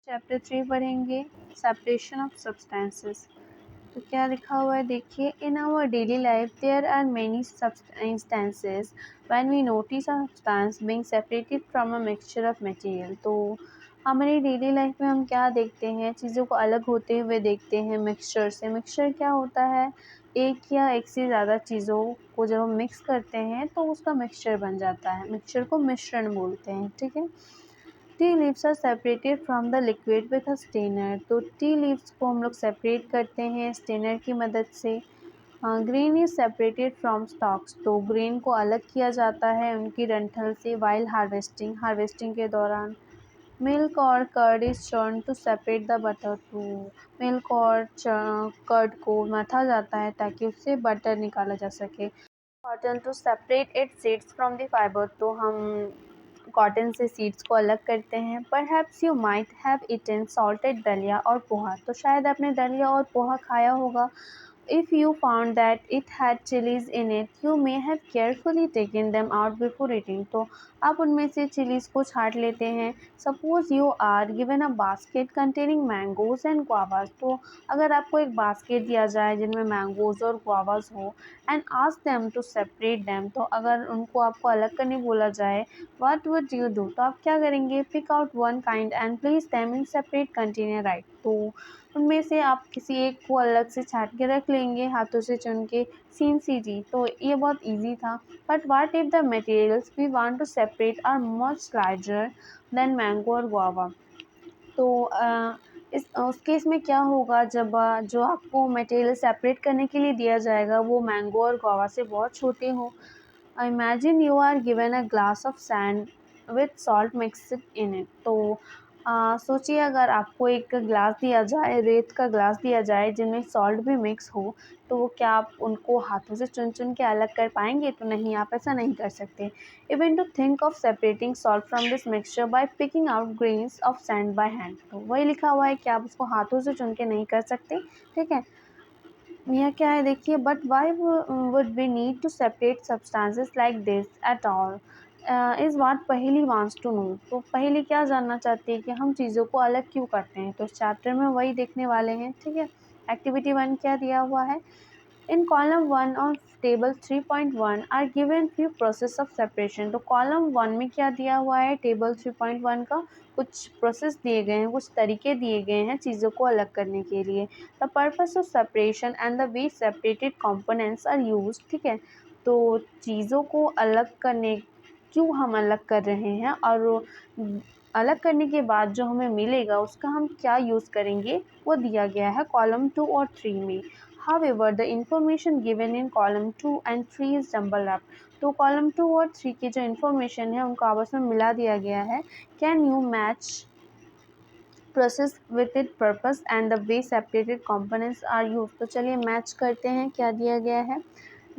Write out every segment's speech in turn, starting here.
Chapter 3 पढ़ेंगे separation of substances. तो क्या लिखा हुआ है देखिए, in our daily life there are many instances when we notice a substance being separated from a mixture of material. तो हमारी डेली लाइफ में हम क्या देखते हैं, चीज़ों को अलग होते हुए देखते हैं मिक्सचर से। मिक्सचर क्या होता है, एक या एक से ज़्यादा चीज़ों को जब हम मिक्स करते हैं तो उसका मिक्सचर बन जाता है। मिक्सचर को मिश्रण बोलते हैं, ठीक है। Tea leaves are separated from the liquid with a strainer. तो टी लीव्स को हम लोग सेपरेट करते हैं स्टेनर की मदद से। Grain is separated from stocks. तो ग्रेन को अलग किया जाता है उनकी डंठल से वाइल हार्वेस्टिंग के दौरान। मिल्क और curd is churn to separate the butter. तो मिल्क और कर्ड को मथा जाता है ताकि उससे बटर निकाला जा सके। Cotton to separate it seeds from the fibre. तो हम कॉटन से सीड्स को अलग करते हैं। Perhaps you might have eaten salted dalia और पोहा। तो शायद आपने दलिया और पोहा खाया होगा। If you found that it had chilies in it, you may have carefully taken them out before eating. तो आप उनमें से चिलीज़ को छाँट लेते हैं। Suppose you are given a basket containing mangoes and guavas. तो अगर आपको एक बास्केट दिया जाए जिनमें मैंगोज़ और गुआवास हो, and ask them to separate them. तो अगर उनको आपको अलग करने बोला जाए, what would you do? तो आप क्या करेंगे? Pick out one kind and place them in separate container, right? तो उनमें से आप किसी एक को अलग से छाँट के रख लेंगे हाथों से चुन के। सीन सीधी। तो ये बहुत इजी था। But what if the materials we want to separate are much larger than mango और गुआवा। तो उस केस में क्या होगा, जब जो आपको मटेरियल सेपरेट करने के लिए दिया जाएगा वो मैंगो और गुआवा से बहुत छोटे हो। Imagine you are given a glass of sand with salt mixed in it. तो सोचिए अगर आपको एक ग्लास दिया जाए, रेत का ग्लास दिया जाए जिनमें सॉल्ट भी मिक्स हो, तो क्या आप उनको हाथों से चुन चुन के अलग कर पाएंगे? तो नहीं, आप ऐसा नहीं कर सकते। Even to think of separating salt from this mixture by picking out grains of sand by hand. तो वही लिखा हुआ है कि आप उसको हाथों से चुन के नहीं कर सकते, ठीक है। यहाँ क्या है देखिए, but why would we need to separate substances like this at all is what Paheli wants to know. तो पहेली क्या जानना चाहती है कि हम चीज़ों को अलग क्यों करते हैं। तो इस चैप्टर में वही देखने वाले हैं, ठीक है। एक्टिविटी 1 क्या दिया हुआ है, in column 1 of table 3.1 are given few process of separation. तो कॉलम 1 में क्या दिया हुआ है, टेबल 3.1 का कुछ प्रोसेस दिए गए हैं, कुछ तरीके दिए गए हैं चीज़ों को अलग करने के लिए। The purpose of separation and the way separated components are used, ठीक है। तो चीज़ों को अलग करने, क्यों हम अलग कर रहे हैं और अलग करने के बाद जो हमें मिलेगा उसका हम क्या यूज़ करेंगे, वो दिया गया है कॉलम 2 और 3 में। However, the information given in column 2 and 3 is jumbled up. तो कॉलम 2 और 3 की जो इन्फॉर्मेशन है उनको आपस में मिला दिया गया है। Can you match process with it purpose and the way separated components are use. तो चलिए मैच करते हैं क्या दिया गया है।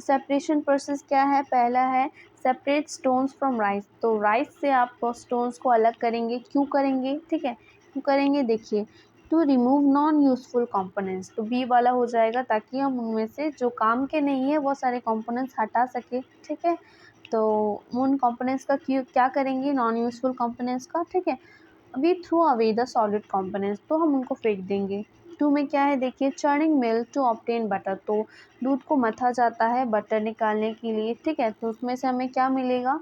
सेपरेशन प्रोसेस क्या है, पहला है सेपरेट स्टोन्स फ्रॉम राइस। तो राइस से आप स्टोन्स को अलग करेंगे, क्यों करेंगे, ठीक है। क्यों करेंगे देखिए, to remove non useful components. तो बी वाला हो जाएगा ताकि हम उनमें से जो काम के नहीं है वो सारे कंपोनेंट्स हटा सके, ठीक है। तो उन कंपोनेंट्स का क्या करेंगे, नॉन यूजफुल कंपोनेंट्स का, ठीक है। We throw away the solid components. तो हम उनको फेंक देंगे। 2 में क्या है देखिए, churning milk to obtain butter. तो दूध को मथा जाता है बटर निकालने के लिए, ठीक है। तो उसमें से हमें क्या मिलेगा,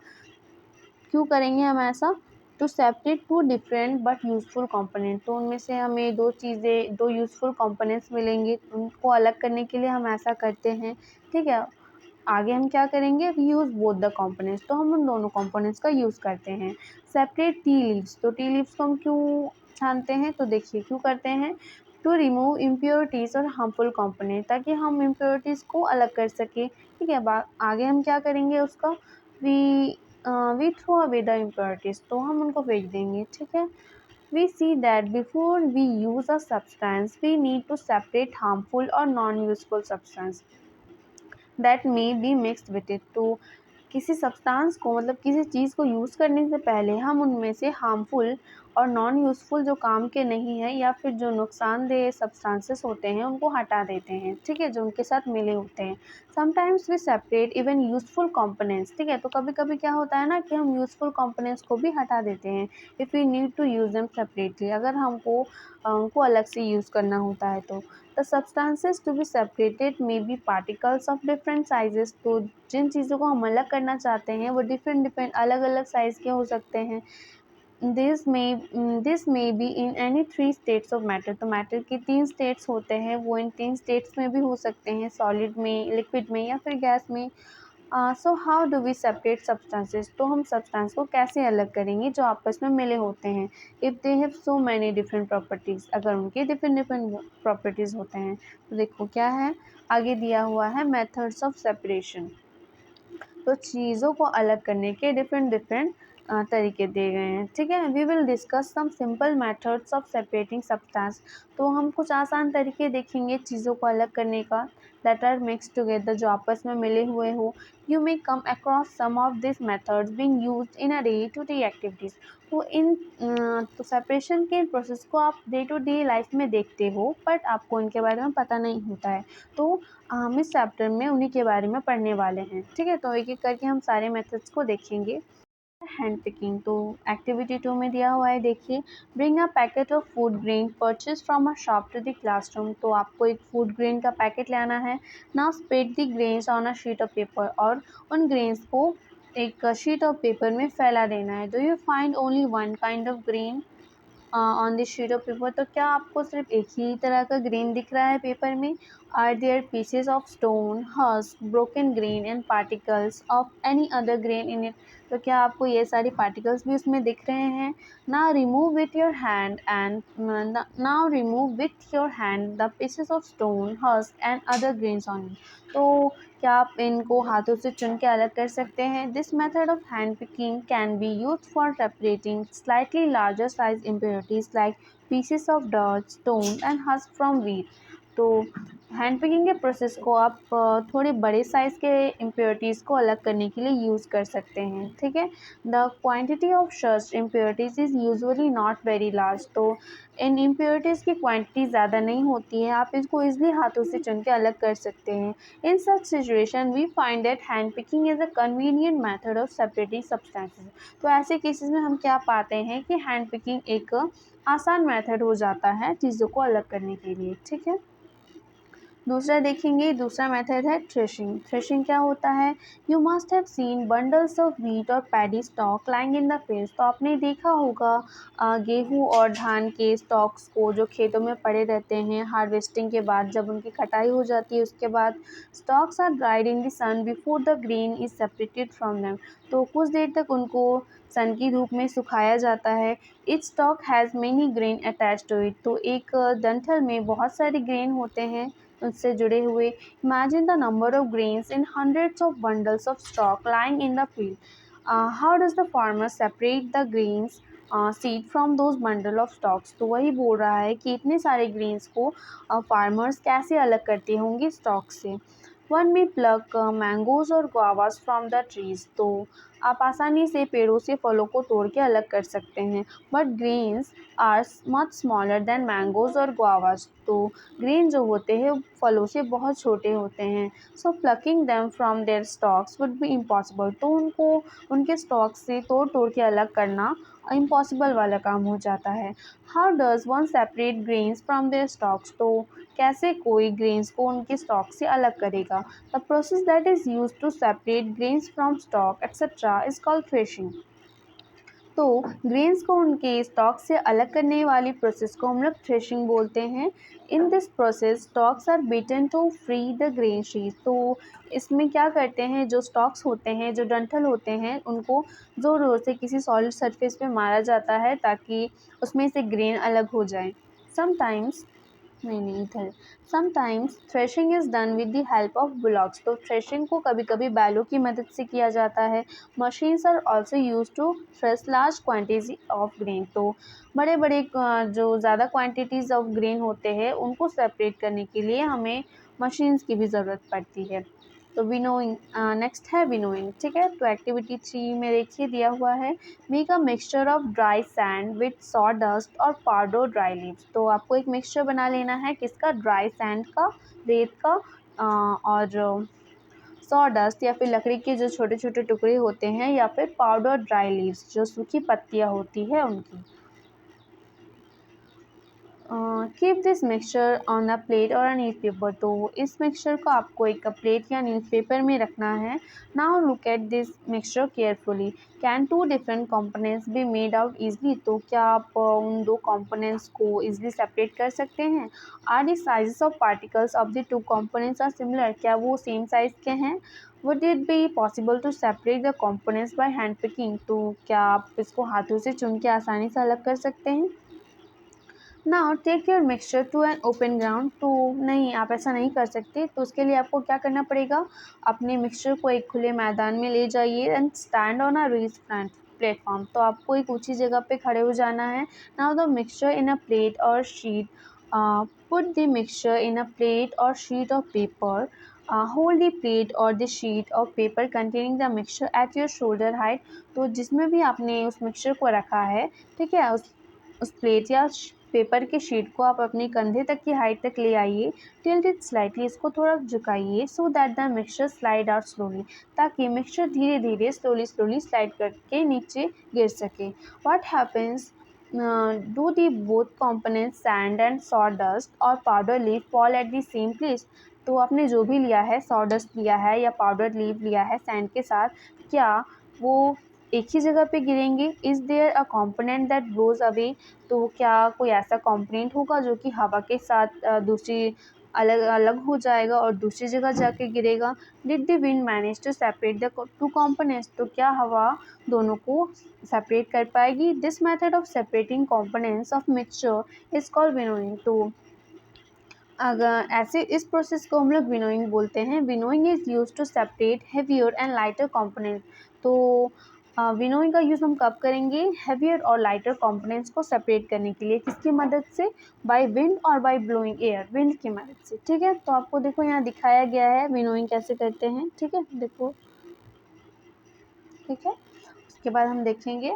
क्यों करेंगे हम ऐसा, to separate two different but useful component. तो उनमें से हमें दो यूज़फुल कंपोनेंट्स मिलेंगे, उनको अलग करने के लिए हम ऐसा करते हैं, ठीक है। आगे हम क्या करेंगे, यूज़ बोथ द कंपोनेंट्स। तो हम उन दोनों कंपोनेंट्स का यूज़ करते हैं। Separate T leaves. तो टी लीव्स को हम क्यों छानते हैं, तो देखिए क्यों करते हैं, टू रिमूव इम्प्योरिटीज़ और हार्मफुल कंपोनेंट, ताकि हम इम्प्योरिटीज़ को अलग कर सकें, ठीक है। आगे हम क्या करेंगे उसका, we we throw away the impurities. तो हम उनको फेंक देंगे, ठीक है। We see that before we use a substance, we need to separate harmful or non-useful substance that may be mixed with it. तो किसी सब्सटेंस को, मतलब किसी चीज़ को यूज़ करने से पहले हम उनमें से हार्मफुल और नॉन यूज़फुल जो काम के नहीं है या फिर जो नुकसानदेह सब्सटेंसेस होते हैं उनको हटा देते हैं, ठीक है, जो उनके साथ मिले होते हैं। Sometimes we separate even useful components, ठीक है, तो कभी कभी क्या होता है ना कि हम यूज़फुल कंपोनेंट्स को भी हटा देते हैं if we need to use them separately, अगर हमको उनको अलग से यूज़ करना होता है तो। The substances to be separated may be particles of different sizes, तो जिन चीज़ों को हम अलग करना चाहते हैं वो डिफरेंट अलग अलग साइज़ के हो सकते हैं। This may be in any three states of matter, तो मैटर के 3 स्टेट्स होते हैं, वो इन 3 स्टेट्स में भी हो सकते हैं, सॉलिड में, लिक्विड में या फिर गैस में। So how do we separate substances, तो हम सब्सटेंस को कैसे अलग करेंगे जो आपस में मिले होते हैं। If they have so many different properties, अगर उनके डिफरेंट प्रॉपर्टीज़ होते हैं तो देखो क्या है, आगे दिया हुआ है मेथड्स ऑफ सेपरेशन। तो चीज़ों को अलग करने के डिफरेंट तरीके दिए गए हैं, ठीक है। We will discuss some simple methods of separating substance, तो हम कुछ आसान तरीके देखेंगे चीज़ों को अलग करने का, दैट आर मिक्स टुगेदर, जो आपस में मिले हुए हो। You may come across some of this methods being used in a day to day activities, तो तो सेपरेशन के प्रोसेस को आप डे टू डे लाइफ में देखते हो बट आपको इनके बारे में पता नहीं होता है, तो हम इस चैप्टर में उन्हीं के बारे में पढ़ने वाले हैं, ठीक है। तो एक एक करके हम सारे मेथड्स को देखेंगे। हैंड पिकिंग, तो एक्टिविटी 2 में दिया हुआ है, देखिए, bring a packet of food grain purchase from a shop to the classroom, तो आपको एक फूड ग्रेन का पैकेट लाना है। Now spread the grains on a sheet of paper, और उन ग्रेन्स को एक शीट ऑफ पेपर में फैला देना है। Do you find only one kind of grain on this sheet of paper, तो क्या आपको सिर्फ एक ही तरह का ग्रेन दिख रहा है पेपर में। Are there pieces of stone, husk, broken grain and particles of any other grain in it, तो क्या आपको ये सारी पार्टिकल्स भी उसमें दिख रहे हैं। Now remove with your hand the pieces of stone, husk and other grains on it, तो क्या आप इनको हाथों से चुन के अलग कर सकते हैं। This method of hand picking can be use for separating slightly larger size impurities like pieces of dirt, stone and husk from wheat, तो हैंड पिकिंग के प्रोसेस को आप थोड़े बड़े साइज़ के इम्प्योरिटीज़ को अलग करने के लिए यूज़ कर सकते हैं, ठीक है। The quantity of such impurities is usually not very large, तो इन इम्प्योरिटीज़ की क्वांटिटी ज़्यादा नहीं होती है, आप इसको ईजिली हाथों से चुन के अलग कर सकते हैं। In such situation we find that hand picking is a convenient method of separating substances, तो ऐसे केसेस में हम क्या पाते हैं कि हैंड पिकिंग एक आसान मेथड हो जाता है चीज़ों को अलग करने के लिए, ठीक है। दूसरा देखेंगे, दूसरा मेथड है थ्रेशिंग। थ्रेशिंग क्या होता है, you must have seen bundles of wheat और paddy stalk lying in the field, तो आपने देखा होगा गेहूँ और धान के स्टॉक्स को जो खेतों में पड़े रहते हैं हार्वेस्टिंग के बाद, जब उनकी कटाई हो जाती है उसके बाद stalks are dried in the sun before the grain is separated from them, तो कुछ देर तक उनको सन की धूप में सुखाया जाता है। Each stalk has many grain attach to it, तो एक डंठल में बहुत सारे ग्रेन होते हैं उससे जुड़े हुए। Imagine the number of grains in hundreds of bundles of stock lying in the field. How does the farmer separate the grains seed from those bundle of stocks, तो वही बोल रहा है कि इतने सारे ग्रेन्स को फार्मर्स कैसे अलग करते होंगे स्टॉक से। वन मे प्लक मैंगोज और गुआवास फ्रॉम द ट्रीज, तो आप आसानी से पेड़ों से फलों को तोड़ के अलग कर सकते हैं। But grains are much smaller than mangoes और गुआवास, तो ग्रेन जो होते हैं फलों से बहुत छोटे होते हैं। So plucking them from their stalks would be impossible, तो उनको उनके स्टॉक से तोड़ तोड़ के अलग करना इम्पॉसिबल वाला काम हो जाता है। How does one separate grains from their stalks, तो कैसे कोई ग्रेन्स को उनके स्टॉक से अलग करेगा। The process that is use to separate grains from stalk etcetera is called threshing, तो ग्रेन्स को उनके स्टॉक से अलग करने वाली प्रोसेस को हम लोग थ्रेशिंग बोलते हैं। In this process stalks are beaten to free the grain sheet, तो इसमें क्या करते हैं, जो स्टॉक्स होते हैं, जो डंठल होते हैं, उनको ज़ोर ज़ोर से किसी सॉलिड सरफेस पे मारा जाता है ताकि उसमें से ग्रेन अलग हो जाए। समटाइम्स नहीं नहीं इधर sometimes threshing is done with the help of bullocks, तो थ्रेशिंग को कभी कभी बैलों की मदद से किया जाता है। Machines are also use to thresh large quantity of grain, तो बड़े बड़े जो ज़्यादा क्वान्टिटीज़ ऑफ ग्रेन होते हैं उनको सेपरेट करने के लिए हमें मशीन्स की भी ज़रूरत पड़ती है। तो विनोइंग नेक्स्ट है विनोइंग, ठीक है। तो एक्टिविटी 3 में देखिए दिया हुआ है, make a mixture of dry sand with saw dust और पाउडर ड्राई लीव्स। तो आपको एक मिक्सचर बना लेना है किसका, ड्राई सैंड का, रेत का, और सॉ डस्ट या फिर लकड़ी के जो छोटे छोटे टुकड़े होते हैं, या फिर पाउडर ड्राई लीव्स जो सूखी पत्तियाँ होती है उनकी। Keep this mixture on a plate और अ न्यूज़पेपर। तो इस मिक्सचर को आपको एक प्लेट या न्यूज़पेपर में रखना है। Now look at this mixture carefully, can two different components be made out easily. तो क्या आप उन दो कंपोनेंट्स को ईजली सेपरेट कर सकते हैं। Are the sizes of particles of the two components are similar, क्या वो सेम साइज के हैं। Would it be possible to separate the components by hand picking. तो क्या आप इसको हाथों से चुन के आसानी से अलग कर सकते हैं। Now take your mixture to an open ground. तो नहीं, आप ऐसा नहीं कर सकते। तो उसके लिए आपको क्या करना पड़ेगा, अपने मिक्सचर को एक खुले मैदान में ले जाइए and stand on a raised platform. तो आपको एक ऊंची जगह पे खड़े हो जाना है। Now the mixture in a plate or sheet, put the mixture in a plate or sheet of paper, hold the plate और the sheet of paper containing the mixture at your shoulder height. तो जिसमें भी आपने उस mixture को रखा है, ठीक है, उस प्लेट या पेपर के शीट को आप अपने कंधे तक की हाइट तक ले आइए। टिल्ट इट स्लाइटली, इसको थोड़ा झुकाइए, so that the mixture slide out slowly, ताकि मिक्सचर धीरे धीरे स्लोली स्लोली स्लाइड करके नीचे गिर सके। What happens, do the both components sand and sawdust or powder leaf fall at the same place. तो आपने जो भी लिया है, सॉडस्ट लिया है या पाउडर लीफ लिया है सैंड के साथ, क्या वो एक ही जगह पे गिरेंगे। Is there a component that blows away. तो क्या कोई ऐसा कंपोनेंट होगा जो कि हवा के साथ दूसरी अलग अलग हो जाएगा और दूसरी जगह जाके गिरेगा। Did the wind manage to separate the two components. तो क्या हवा दोनों को सेपरेट कर पाएगी। This method of separating components of mixture is called winnowing. तो अगर ऐसे इस प्रोसेस को हम लोग विनोइंग बोलते हैं। Winnowing is use to separate heavier and lighter component. तो विनोइंग का यूज़ हम कब करेंगे, हेवियर और लाइटर कंपोनेंट्स को सेपरेट करने के लिए। किसकी मदद से, बाय विंड और बाय ब्लोइंग एयर, विंड की मदद से, ठीक है। तो आपको देखो यहाँ दिखाया गया है विनोइंग कैसे करते हैं, ठीक है, देखो, ठीक है। उसके बाद हम देखेंगे,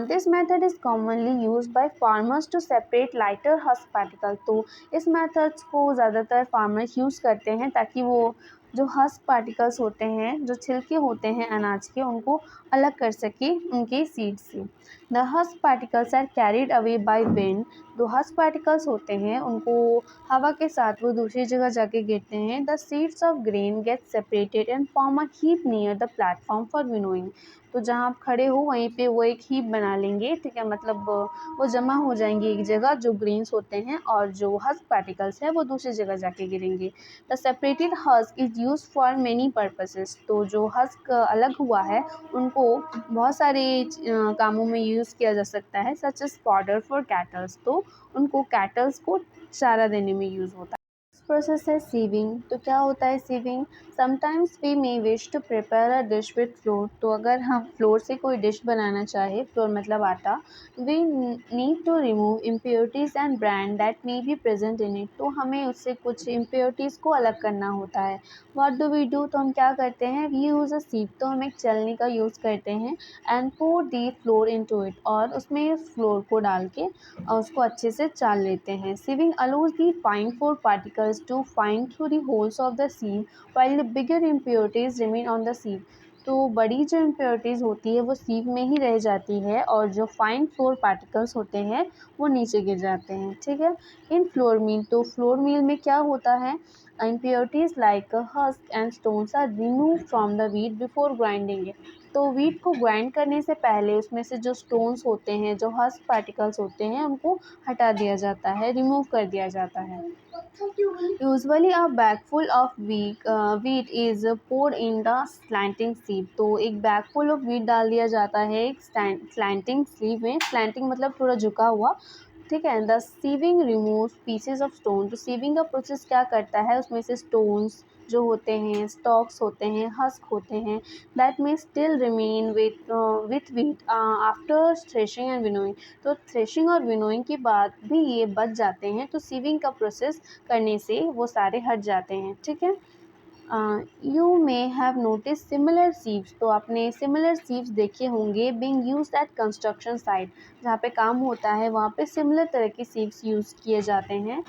this method is commonly use by farmers to separate lighter husk particle. तो इस मेथड्स को ज़्यादातर फार्मर्स यूज़ करते हैं ताकि वो जो हस्क पार्टिकल्स होते हैं, जो छिलके होते हैं अनाज के, उनको अलग कर सके उनके सीड से। The husk particles are carried away by wind. जो हस्क पार्टिकल्स होते हैं उनको हवा के साथ वो दूसरी जगह जाके गिरते हैं। The seeds of grain get separated and form a heap near the platform for winnowing. तो जहाँ आप खड़े हो वहीं पे वो एक हीप बना लेंगे, ठीक है, मतलब वो जमा हो जाएंगे एक जगह, जो ग्रेन्स होते हैं, और जो हस्क पार्टिकल्स है वो दूसरी जगह जाके गिरेंगे। The separated husk is use for many purposes. तो जो हस्क अलग हुआ है उनको बहुत सारे कामों में यूज़ किया जा सकता है, such as powder for cattles. तो उनको कैटल्स को चारा देने में यूज़ होता है। प्रोसेस है सीविंग। तो क्या होता है sieving, sometimes we may wish to prepare a dish with flour. तो अगर हम फ्लोर से कोई डिश बनाना चाहे, फ्लोर मतलब आटा, we need to remove impurities and bran that may be present in it. तो हमें उससे कुछ इम्प्योरिटीज़ को अलग करना होता है। व्हाट डू वी डू, तो हम क्या करते हैं, वी यूज़ अ सीव। तो हम एक चलनी का यूज़ करते हैं, and pour the flour into it, और उसमें फ्लोर को डाल के और उसको अच्छे से चाल लेते हैं। Sieving allows the fine food particles to find through the holes of the sieve, while the bigger impurities remain on the sieve. तो बड़ी जो इम्प्योरिटीज़ होती है वो सीव में ही रह जाती है, और जो फाइन फ्लोर पार्टिकल्स होते हैं वो नीचे गिर जाते हैं, ठीक है। इन फ्लोर मील, तो फ्लोर मील में क्या होता है, impurities like husk and stones are removed from the wheat before grinding it। तो व्हीट को ग्राइंड करने से पहले उसमें से जो स्टोन्स होते हैं, जो हस्क पार्टिकल्स होते हैं, उनको हटा दिया जाता है, रिमूव कर दिया जाता है। Usually a bag full of wheat is poured in the slanting sieve. तो एक बैग फुल ऑफ व्हीट डाल दिया जाता है एक स्लैंटिंग स्लीव में। स्लैंटिंग मतलब थोड़ा झुका हुआ, ठीक है। The sieving remove pieces of stone. तो सीविंग का प्रोसेस क्या करता है, उसमें से स्टोन्स जो होते हैं, स्टॉक्स होते हैं, हस्क होते हैं, that may still remain with wheat after threshing and winnowing. तो थ्रेशिंग और विनोइंग के बाद भी ये बच जाते हैं। तो सीविंग का प्रोसेस करने से वो सारे हट जाते हैं, ठीक है। You may have notice similar sieves, तो आपने सिमिलर सीव्स देखे होंगे being used eight construction site, जहाँ पे काम होता है वहाँ पे सिमिलर तरह के सीव्स यूज़ किए जाते हैं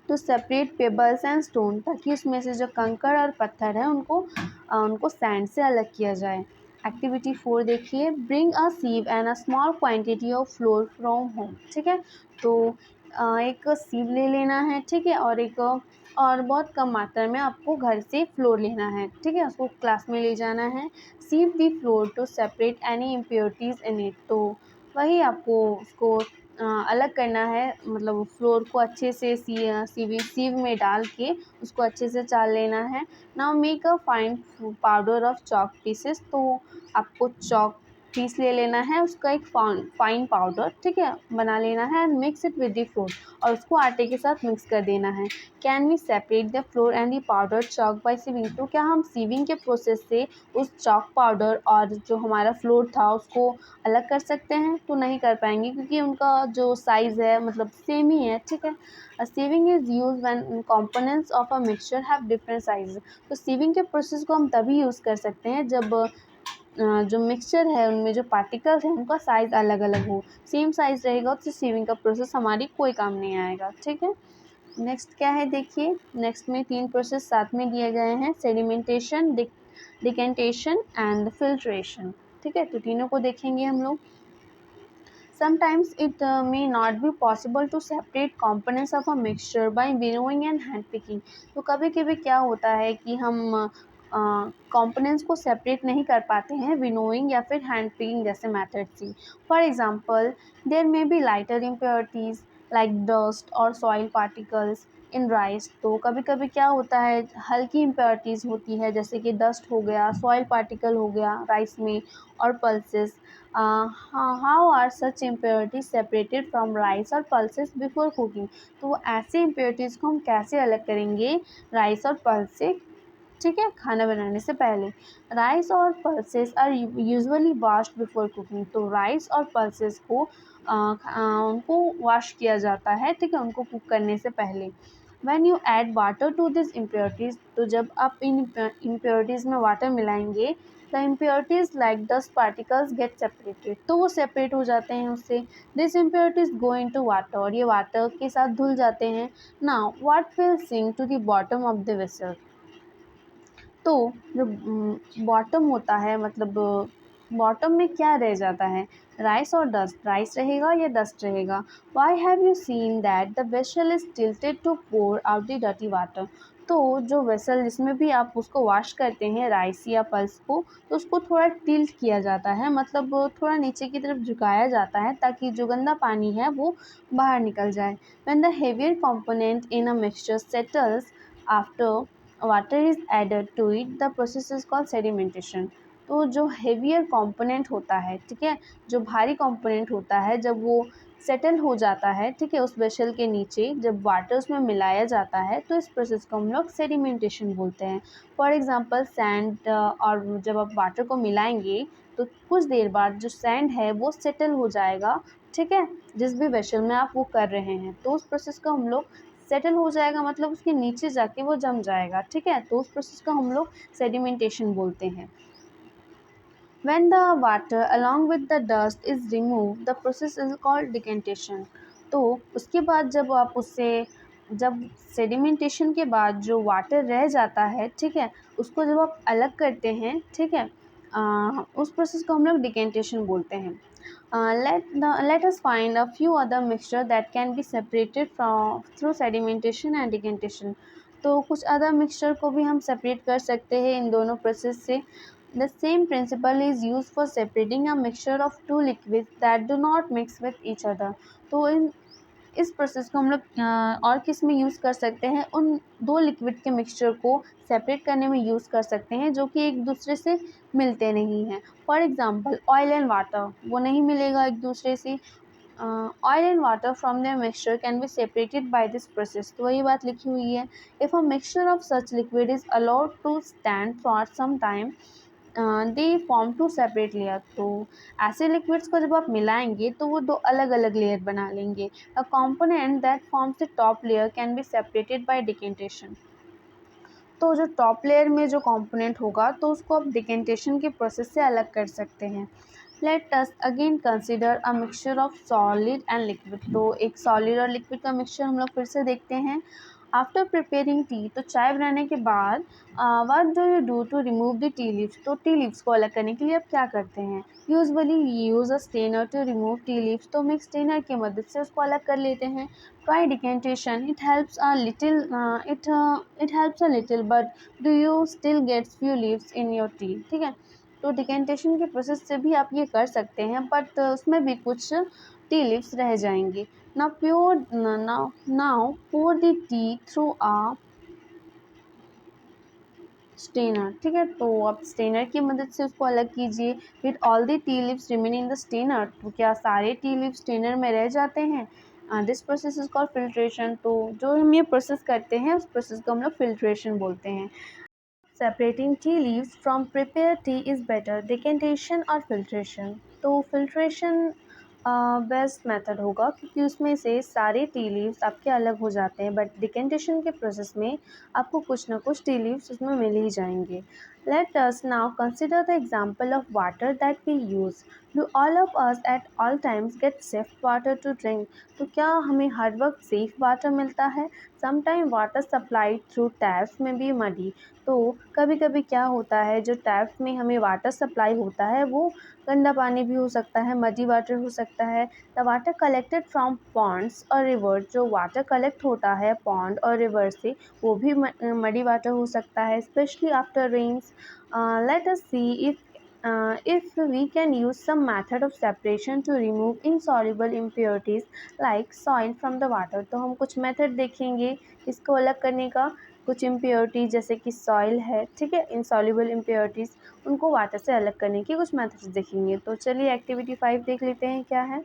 to separate pebbles and stone, ताकि उसमें से जो कंकड़ और पत्थर है उनको सैंड से अलग किया जाए। एक्टिविटी 4 देखिए, bring a sieve and a small quantity of flour from home. ठीक है, तो एक सीव ले लेना है, ठीक है, और बहुत कम मात्रा में आपको घर से फ्लोर लेना है, ठीक है, उसको क्लास में ले जाना है। Sieve the flour to separate any impurities in it, तो वही आपको उसको अलग करना है, मतलब फ्लोर को अच्छे से सीव में डाल के उसको अच्छे से चाल लेना है। Now make a fine powder of chalk pieces, तो आपको चॉक पीस ले लेना है, उसका एक फाइन पाउडर, ठीक है, बना लेना है and mix it with the flour, और उसको आटे के साथ मिक्स कर देना है। Can we separate the flour and the powder chalk by sieving, तो क्या हम सीविंग के प्रोसेस से उस चॉक पाउडर और जो हमारा फ्लोर था उसको अलग कर सकते हैं? तो नहीं कर पाएंगे, क्योंकि उनका जो साइज़ है मतलब सेम ही है, ठीक है। Sieving is use when components of a mixture have different size, तो सीविंग के प्रोसेस को हम तभी यूज़ कर सकते हैं जब जो मिक्सचर है उनमें जो पार्टिकल्स हैं उनका साइज़ अलग अलग हो। सेम साइज़ रहेगा तो सीविंग का प्रोसेस हमारी कोई काम नहीं आएगा, ठीक है। नेक्स्ट क्या है देखिए, नेक्स्ट में 3 प्रोसेस साथ में दिए गए हैं, सेडिमेंटेशन, डिकेंटेशन एंड फिल्ट्रेशन, ठीक है, तो तीनों को देखेंगे हम लोग। Sometimes it may not be possible to separate components of a mixture by winnowing and hand picking. तो कभी कभी क्या होता है कि हम कंपोनेंट्स को सेपरेट नहीं कर पाते हैं विनोइंग या फिर हैंड पिकिंग जैसे मेथड से। For example, there may be lighter impurities like dust और सॉइल पार्टिकल्स इन राइस, तो कभी कभी क्या होता है हल्की इम्प्योरिटीज़ होती है, जैसे कि डस्ट हो गया, सॉइल पार्टिकल हो गया राइस में, और pulses. How are such impurities separated from rice और पल्सेस बिफोर कुकिंग, तो वो ऐसे इम्प्योरिटीज़ को हम कैसे अलग करेंगे राइस और पल्स से, ठीक है, खाना बनाने से पहले। राइस और pulses are usually washed before cooking, तो राइस और पल्सेस को उनको वॉश किया जाता है, ठीक है, उनको कुक करने से पहले। When you add water to this impurities, तो जब आप इन इम्प्योरिटीज़ में वाटर मिलाएंगे, the impurities like dust particles get separated, तो वो सेपरेट हो जाते हैं उससे। This impurities go into water, और ये वाटर के साथ धुल जाते हैं। Now what will sink to the bottom of the vessel, तो जो बॉटम होता है मतलब बॉटम में क्या रह जाता है, राइस और डस्ट, राइस रहेगा या डस्ट रहेगा। Why have you seen that the vessel is tilted to pour out the dirty water, तो जो वेसल जिसमें भी आप उसको वॉश करते हैं राइस या पल्स को, तो उसको थोड़ा टिल्ट किया जाता है, मतलब थोड़ा नीचे की तरफ झुकाया जाता है ताकि जो गंदा पानी है वो बाहर निकल जाए। When the heavier component in a mixture settles after water is added to it, the process is called sedimentation, तो जो हेवियर कंपोनेंट होता है, ठीक है, जो भारी कंपोनेंट होता है, जब वो सेटल हो जाता है, ठीक है, उस वेसल के नीचे जब वाटर उसमें मिलाया जाता है, तो इस प्रोसेस को हम लोग सेडिमेंटेशन बोलते हैं। फॉर एग्जांपल सैंड, और जब आप वाटर को मिलाएंगे तो कुछ देर बाद जो सैंड है वो सेटल हो जाएगा, ठीक है, जिस भी वेसल में आप वो कर रहे हैं, तो उस प्रोसेस को हम लोग सेटल हो जाएगा, मतलब उसके नीचे जाके वो जम जाएगा, ठीक है, तो उस प्रोसेस को हम लोग सेडिमेंटेशन बोलते हैं। When the water along with the dust is removed, the process is called decantation. तो उसके बाद जब सेडिमेंटेशन के बाद जो वाटर रह जाता है, ठीक है, उसको जब आप अलग करते हैं, ठीक है, उस प्रोसेस को हम लोग डिकेंटेशन बोलते हैं। Let us find a few other mixture that can be separated from through sedimentation and decantation. तो कुछ अदर मिक्सचर को भी हम सेपरेट कर सकते हैं इन दोनों प्रोसेस से। The same principle is used for separating a mixture of two liquids that do not mix with each other. तो इस प्रोसेस को हम लोग और किस में यूज़ कर सकते हैं, उन दो लिक्विड के मिक्सचर को सेपरेट करने में यूज़ कर सकते हैं जो कि एक दूसरे से मिलते नहीं हैं। For example oil and water, वो नहीं मिलेगा एक दूसरे से। Oil and water from their mixture can be separated by this process, तो वही बात लिखी हुई है। If a mixture of such liquid is allowed to stand for some time, they form two separate layer, तो ऐसे लिक्विड्स को जब आप मिलाएंगे तो वो दो अलग अलग लेयर बना लेंगे। A component that forms the top layer can be separated by decantation. तो जो टॉप लेयर में जो कंपोनेंट होगा तो उसको आप डिकेंटेशन के प्रोसेस से अलग कर सकते हैं। Let us again consider a mixture of solid and liquid. तो एक सॉलिड और लिक्विड का मिक्सचर हम लोग फिर से देखते हैं। आफ्टर प्रिपेयरिंग टी, तो चाय बनाने के बाद what do you do to remove the tea leaves. तो टी लीव्स को अलग करने के लिए आप क्या करते हैं? Usually use a strainer to remove tea leaves. तो हम एक स्टेनर की मदद से उसको अलग कर लेते हैं। Try decantation, it helps a little, it helps a little but do you still gets few leaves in your tea. ठीक है, तो डिकेंटेशन के प्रोसेस से भी आप ये कर सकते हैं, बट उसमें भी कुछ टी लीव्स रह जाएंगे। Now pour the tea through a strainer. ठीक है, तो आप स्टेनर की मदद से उसको अलग कीजिए। With all the tea leaves remain in the strainer, तो क्या सारे टी लीव्स स्टेनर में रह जाते हैं? This process is called filtration. तो जो हम ये प्रोसेस करते हैं उस प्रोसेस को हम लोग फिल्ट्रेशन बोलते हैं। Separating tea leaves from prepare T is better, decantation और फिल्ट्रेशन। तो फिल्ट्रेशन बेस्ट मेथड होगा क्योंकि उसमें से सारे टी लीव्स आपके अलग हो जाते हैं, बट डिकेंटेशन के प्रोसेस में आपको कुछ ना कुछ टी लीव्स उसमें मिल ही जाएंगे। Let us now consider the example of water that we use. Do all of us at all times get safe water to drink. तो क्या हमें हर वक्त सेफ वाटर मिलता है? Sometime water supply through taps may be muddy. तो कभी कभी क्या होता है, जो टैप्स में हमें वाटर सप्लाई होता है वो गंदा पानी भी हो सकता है, मडी वाटर हो सकता है। The water collected from ponds or river, जो वाटर कलेक्ट होता है पॉन्ड और रिवर से वो भी मडी वाटर हो सकता है, specially after rains. Let us see if we can use some method of separation to remove insoluble impurities like soil from the water। तो हम कुछ मेथड देखेंगे इसको अलग करने का। कुछ इम्प्योरिटी जैसे कि सॉइल है, ठीक है, इनसॉल्युबल इम्प्योरिटीज़, उनको वाटर से अलग करने की कुछ मेथड्स देखेंगे। तो चलिए एक्टिविटी 5 देख लेते हैं क्या है।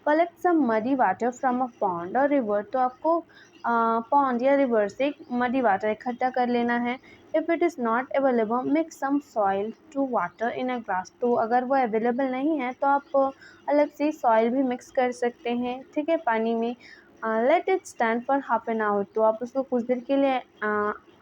Collect some muddy water from a pond or river. तो आपको पॉन्ड या रिवर से मडी वाटर इकट्ठा कर लेना है। If it is not available mix some soil to water in a glass. तो अगर वो अवेलेबल नहीं है तो आप अलग से सॉइल भी मिक्स कर सकते हैं, ठीक है, पानी में। Let it stand for half an hour. तो आप उसको कुछ देर के लिए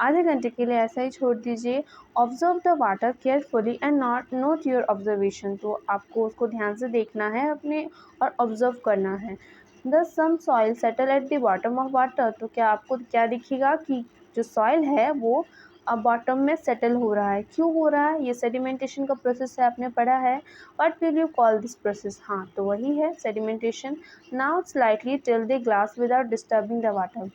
आधे घंटे के लिए ऐसा ही छोड़ दीजिए। Observe the water carefully and not not your observation. तो आपको उसको ध्यान से देखना है अपने और ऑब्जर्व करना है। The some soil settle at the bottom of water. तो क्या आपको क्या दिखेगा कि जो सॉइल है वो अब बॉटम में सेटल हो रहा है। क्यों हो रहा है? ये सेडिमेंटेशन का प्रोसेस है, आपने पढ़ा है। What will you call this process? हाँ, तो वही है sedimentation. Now slightly till the glass without disturbing the water.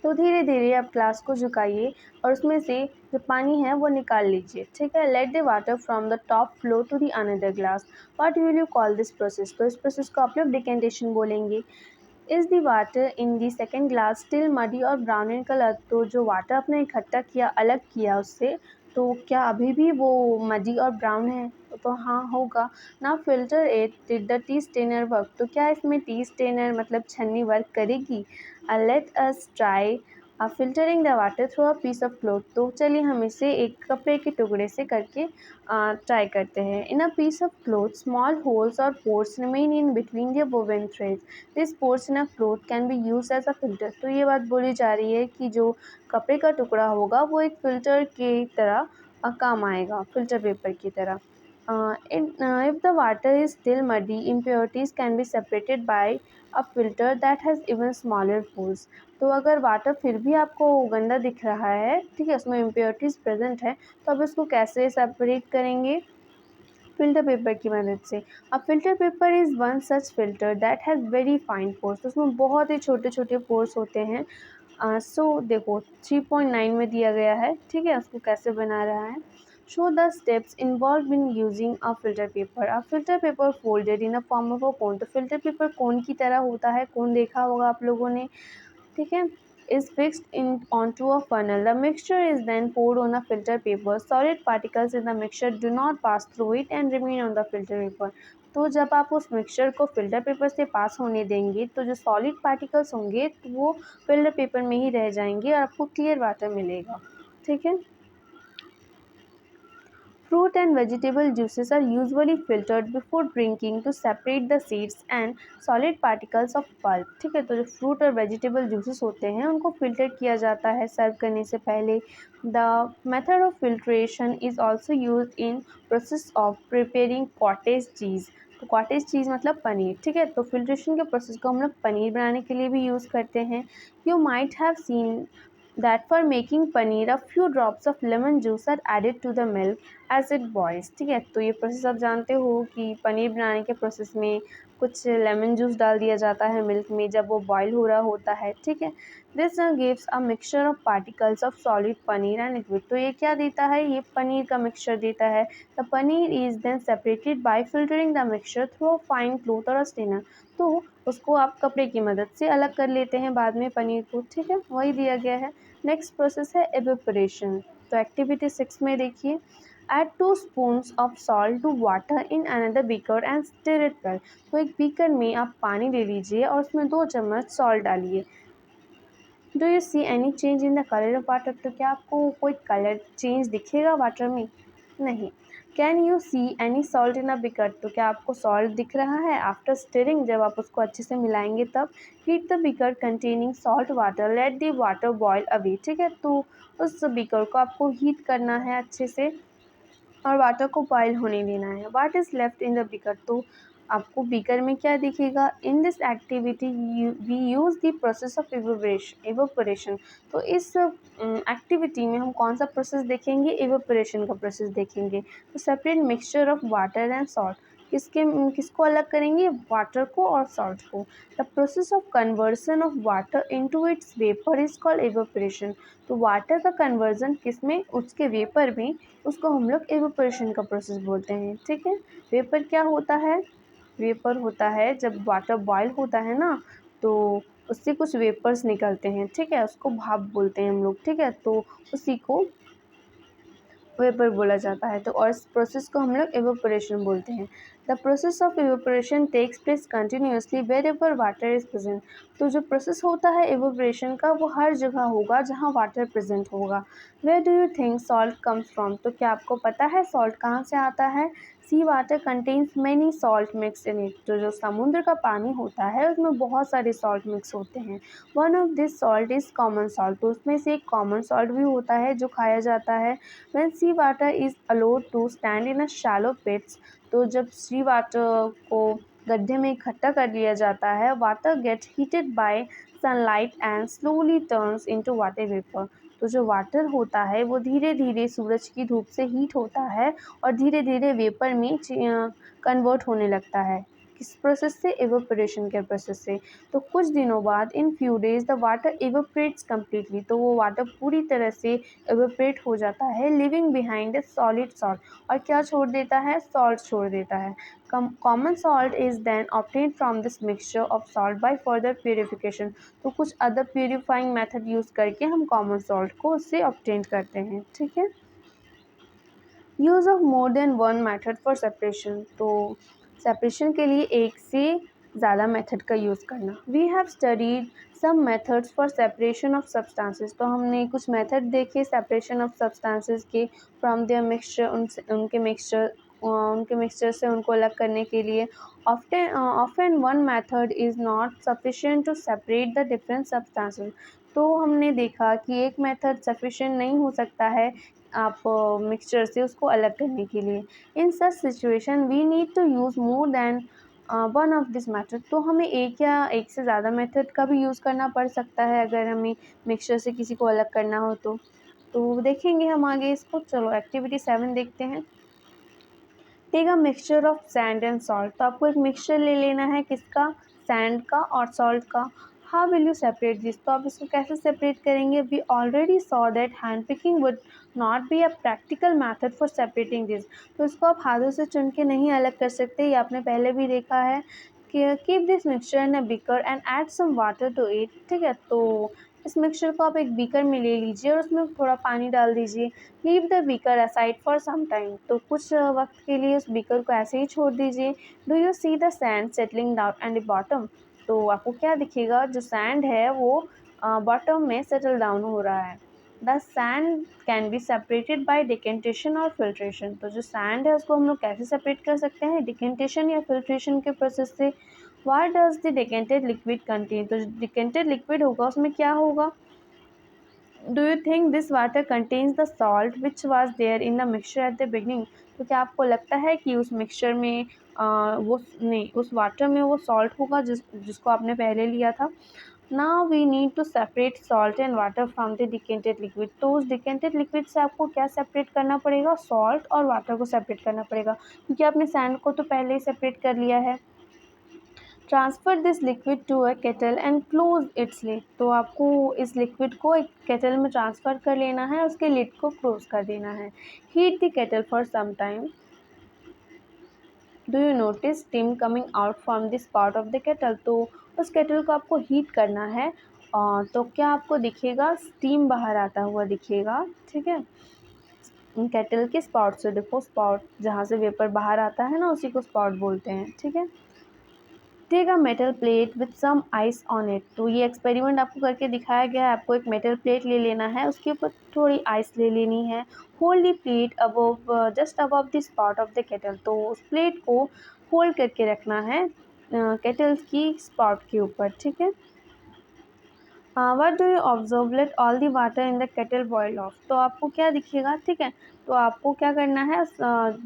तो धीरे धीरे आप ग्लास को झुकाइए और उसमें से जो पानी है वो निकाल लीजिए, ठीक है। Let the water from the top flow to the another glass. What will you call this process? तो इस प्रोसेस को आप लोग डिकेंटेशन बोलेंगे। Is the water in the second glass still muddy or brown in colour. तो जो water आपने इकट्ठा किया, अलग किया उससे, तो क्या अभी भी वो मडी और ब्राउन है? तो हाँ, होगा ना। Filter it, did the tea strainer work. तो क्या इसमें टी स्टेनर मतलब छन्नी वर्क करेगी? Let us try filtering the water through a piece of cloth. तो चलिए हम इसे एक कपड़े के टुकड़े से करके ट्राई करते हैं। In a piece of cloth small holes or pores remain in between the woven threads. This pores in a cloth can be use as a filter. तो ये बात बोली जा रही है कि जो कपड़े का टुकड़ा होगा वो एक फिल्टर की तरह काम आएगा, फिल्टर पेपर की तरह। If the water is still muddy, impurities can be separated by a filter that has even smaller holes। तो अगर वाटर फिर भी आपको गंदा दिख रहा है, ठीक है, उसमें इम्प्योरिटीज़ प्रेजेंट है, तो आप इसको कैसे सेपरेट करेंगे? फिल्टर पेपर की मदद से। अब filter paper is one such filter that has very fine pores. उसमें बहुत ही छोटे छोटे पोर्स होते हैं। सो देखो 3.9 में दिया गया है, ठीक है, उसको कैसे बना रहा है। Show the steps involve in using a filter paper. A filter paper folded in a form of a cone. तो फिल्टर पेपर कोन की तरह होता है, कोन देखा होगा आप लोगों ने, ठीक है, is fixed in onto a funnel. The mixture is then poured on a filter paper. Solid particles in the mixture do not pass through it and remain on the filter paper. तो जब आप उस mixture को filter paper से पास होने देंगे तो जो सॉलिड पार्टिकल्स होंगे तो वो फिल्टर पेपर में ही रह जाएंगे और आपको क्लियर वाटर मिलेगा, ठीक है। Fruit and vegetable juices are usually filtered before drinking to separate the seeds and solid particles of pulp. ठीक है, तो जो फ्रूट और वेजिटेबल जूसेस होते हैं उनको फिल्टर किया जाता है सर्व करने से पहले. The method of filtration is also use in process of preparing cottage चीज़. तो कॉटेज चीज़ मतलब पनीर. ठीक है, तो फिल्ट्रेशन के प्रोसेस को हम लोग पनीर बनाने के लिए भी यूज़ करते हैं. You might have seen that for making paneer a few drops of lemon juice are added to the milk as it boils. ठीक है, तो ये प्रोसेस आप जानते हो कि पनीर बनाने के प्रोसेस में कुछ लेमन जूस डाल दिया जाता है मिल्क में जब वो बॉयल हो रहा होता है. ठीक है, this gives a mixture of particles of solid paneer and liquid. तो ये क्या देता है, ये पनीर का मिक्सचर देता है. The paneer is then separated by filtering the mixture through a fine cloth or a strainer. तो उसको आप कपड़े की मदद से अलग कर लेते हैं बाद में पनीर को. ठीक है, वही दिया गया है. नेक्स्ट प्रोसेस है एवेपोरेशन. तो एक्टिविटी 6 में देखिए, add 2 spoons of salt to water in another beaker and stir it well. तो एक बीकर में आप पानी ले लीजिए और उसमें 2 चम्मच सॉल्ट डालिए. Do you see any change in the colour of water. तो क्या आपको कोई कलर चेंज दिखेगा वाटर में? नहीं. Can you see any salt in a beaker. तो क्या आपको सॉल्ट दिख रहा है आफ्टर स्टिरिंग, जब आप उसको अच्छे से मिलाएंगे तब. Heat the beaker containing salt water, let the water boil away. ठीक है, तो उस बिकर को आपको हीट करना है अच्छे से और वाटर को बॉयल होने देना है. What is left in the beaker. तो आपको बीकर में क्या दिखेगा. In this activity we use the process of evaporation. तो इस एक्टिविटी में हम कौन सा प्रोसेस देखेंगे, एवोपरेशन का प्रोसेस देखेंगे. तो separate mixture of water and salt. किसको अलग करेंगे, वाटर को और सॉल्ट को. The process of conversion of water into its vapour is called evaporation. तो वाटर का कन्वर्जन किस में, उसके वेपर में, उसको हम लोग एवोपरेशन का प्रोसेस बोलते हैं. ठीक है, वेपर क्या होता है, वेपर होता है जब वाटर बॉयल होता है ना, तो उससे कुछ वेपर्स निकलते हैं. ठीक है, उसको भाप बोलते हैं हम लोग. ठीक है, तो उसी को वेपर बोला जाता है. तो और इस प्रोसेस को हम लोग एवोपरेशन बोलते हैं. The process of evaporation takes place continuously wherever water is present. तो जो प्रोसेस होता है एवोपरेशन का वो हर जगह होगा जहाँ वाटर प्रेजेंट होगा. Where do you think salt comes from. तो क्या आपको पता है सॉल्ट कहाँ से आता है. Sea water contains many salt mix in it. तो जो समुद्र का पानी होता है उसमें बहुत सारे सॉल्ट मिक्स होते हैं. One of this salt is common salt. तो उसमें से एक कॉमन सॉल्ट भी होता है जो खाया जाता है. when sea water is allowed to stand in a shallow pits. तो जब सी वाटर को गड्ढे में इकट्ठा कर लिया जाता है, water gets heated by sunlight and slowly turns into water vapour. तो जो वाटर होता है वो धीरे धीरे सूरज की धूप से हीट होता है और धीरे धीरे वेपर में कन्वर्ट होने लगता है. किस प्रोसेस से, एवोपरेशन के प्रोसेस से. तो कुछ दिनों बाद in few days the water evaporates completely. तो वो वाटर पूरी तरह से एवोपरेट हो जाता है, leaving behind a solid salt. और क्या छोड़ देता है, सॉल्ट छोड़ देता है. Common salt is then obtained from this mixture of salt by further purification. तो कुछ अदर प्योरीफाइंग मेथड यूज़ करके हम कॉमन सॉल्ट को उससे ऑब्टेन करते हैं. ठीक है, use of more than one method for separation. तो सेपरेशन के लिए एक से ज़्यादा मेथड का यूज़ करना. We have studied some methods for separation of substances. तो हमने कुछ मेथड देखे सेपरेशन ऑफ सब्सटेंसेस के फ्रॉम देयर मिक्सचर, उनके मिक्सचर से उनको अलग करने के लिए. Often one method is not sufficient to separate the different substances. तो हमने देखा कि एक मेथड सफिशिएंट नहीं हो सकता है आप मिक्सचर से उसको अलग करने के लिए. In such situation we need to use more than one of this method. तो हमें एक या एक से ज़्यादा मेथड का भी यूज़ करना पड़ सकता है अगर हमें मिक्सचर से किसी को अलग करना हो तो देखेंगे हम आगे इसको. चलो एक्टिविटी 7 देखते हैं. Take a mixture of sand and salt. तो आपको एक मिक्सचर ले लेना है किसका, सैंड का और सॉल्ट का. How will you separate this. तो आप इसको कैसे सेपरेट करेंगे. We already saw that hand picking would not be a practical method for separating this. तो इसको आप हाथों से चुन के नहीं अलग कर सकते, ये आपने पहले भी देखा है. कि keep this mixture in a beaker and add some water to it. ठीक है, तो इस मिक्सचर को आप एक बीकर में ले लीजिए और उसमें थोड़ा पानी डाल दीजिए. Leave the beaker aside for some time. तो कुछ वक्त के लिए उस बीकर को ऐसे ही छोड़ दीजिए. Do you see the sand settling down and the bottom. तो आपको क्या दिखेगा, जो सैंड है वो बॉटम में सेटल डाउन हो रहा है. The sand can be separated bye decantation और फिल्ट्रेशन। तो जो सैंड है उसको हम लोग कैसे सेपरेट कर सकते हैं, डिकेंटेशन या फिल्ट्रेशन के प्रोसेस से। What does the decanted liquid contain, तो जो डिकेंटेड लिक्विड होगा उसमें क्या होगा, do you think this water contains the salt which was there in the mixture at the beginning. तो क्या आपको लगता है कि उस मिक्सचर में वो नहीं, उस वाटर में वो सॉल्ट होगा जिसको आपने पहले लिया था। Now we need to separate salt and water from the decanted liquid. तो उस डिकेंटेड लिक्विड से आपको क्या सेपरेट करना पड़ेगा, सॉल्ट और वाटर को सेपरेट करना पड़ेगा, क्योंकि आपने सैंड को तो पहले ही सेपरेट कर लिया है। Transfer this liquid to a kettle and close its lid. तो आपको इस लिक्विड को एक केटल में ट्रांसफ़र कर लेना है, उसके लिड को क्लोज कर देना है। Heat the kettle for some time. Do you notice steam coming out from this part of the kettle. तो उस केटल को आपको हीट करना है, तो क्या आपको दिखेगा, स्टीम बाहर आता हुआ दिखेगा, ठीक है। केटल के स्पॉट से देखो, स्पॉट जहाँ से वेपर बाहर आता है ना उसी को स्पॉट बोलते हैं, ठीक है। Take a metal plate with some ice on it. तो ये एक्सपेरिमेंट आपको करके दिखाया गया है, आपको एक मेटल प्लेट ले लेना है, उसके ऊपर थोड़ी आइस ले लेनी है। Hold the plate above, just above the spot of the kettle. तो उस प्लेट को होल्ड करके रखना है केटल की स्पॉट के ऊपर, ठीक है। What do you observe, let all the water in the kettle boil off. तो आपको क्या दिखेगा, ठीक है। तो आपको क्या करना है,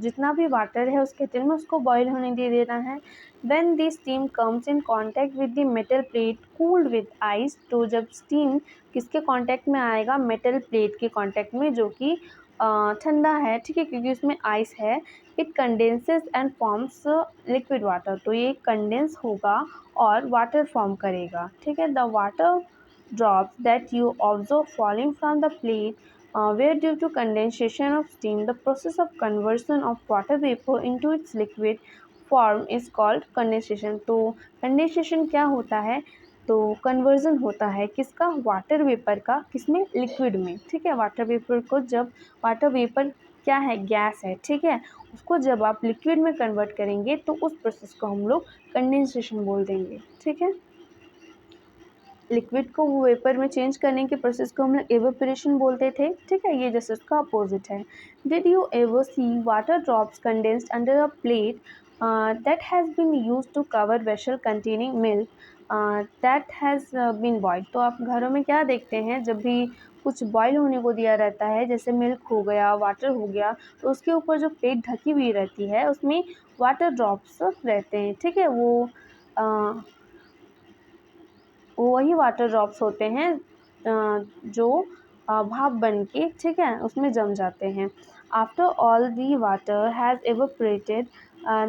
जितना भी वाटर है उस केटल में उसको बॉयल होने दे देना है। When the steam comes in contact with the metal plate cooled with ice. तो जब स्टीम किसके कॉन्टैक्ट में आएगा, मेटल प्लेट के कॉन्टैक्ट में, जो कि ठंडा है, ठीक है, क्योंकि उसमें आइस है। It condenses and forms liquid water. तो ये कंडेंस होगा और वाटर फॉर्म करेगा, ठीक है। The water drops that you observe falling from the plate were due to condensation of steam. The process of conversion of water vapor into its liquid form is called condensation. तो condensation क्या होता है, तो conversion होता है किसका, water vapour का, किसमें, लिक्विड में, ठीक है। वाटर वेपर को जब, वाटर वेपर क्या है, गैस है, ठीक है, उसको जब आप लिक्विड में कन्वर्ट करेंगे तो उस प्रोसेस को हम लोग कंडेंसेशन बोल देंगे, ठीक है। लिक्विड को वो वेपर में चेंज करने के प्रोसेस को हम लोग एवेपोरेशन बोलते थे, ठीक है। ये जैसे उसका अपोजिट है। Did you ever see water drops condensed under a plate that has been used to cover vessel containing milk that has been boiled. तो आप घरों में क्या देखते हैं, जब भी कुछ बॉयल होने को दिया रहता है, जैसे मिल्क हो गया, वाटर हो गया, तो उसके ऊपर जो प्लेट ढकी हुई रहती है उसमें वाटर ड्रॉप्स रहते हैं, ठीक है। वो वही वाटर ड्रॉप्स होते हैं जो भाप बन के, ठीक है, उसमें जम जाते हैं। After all the water has evaporated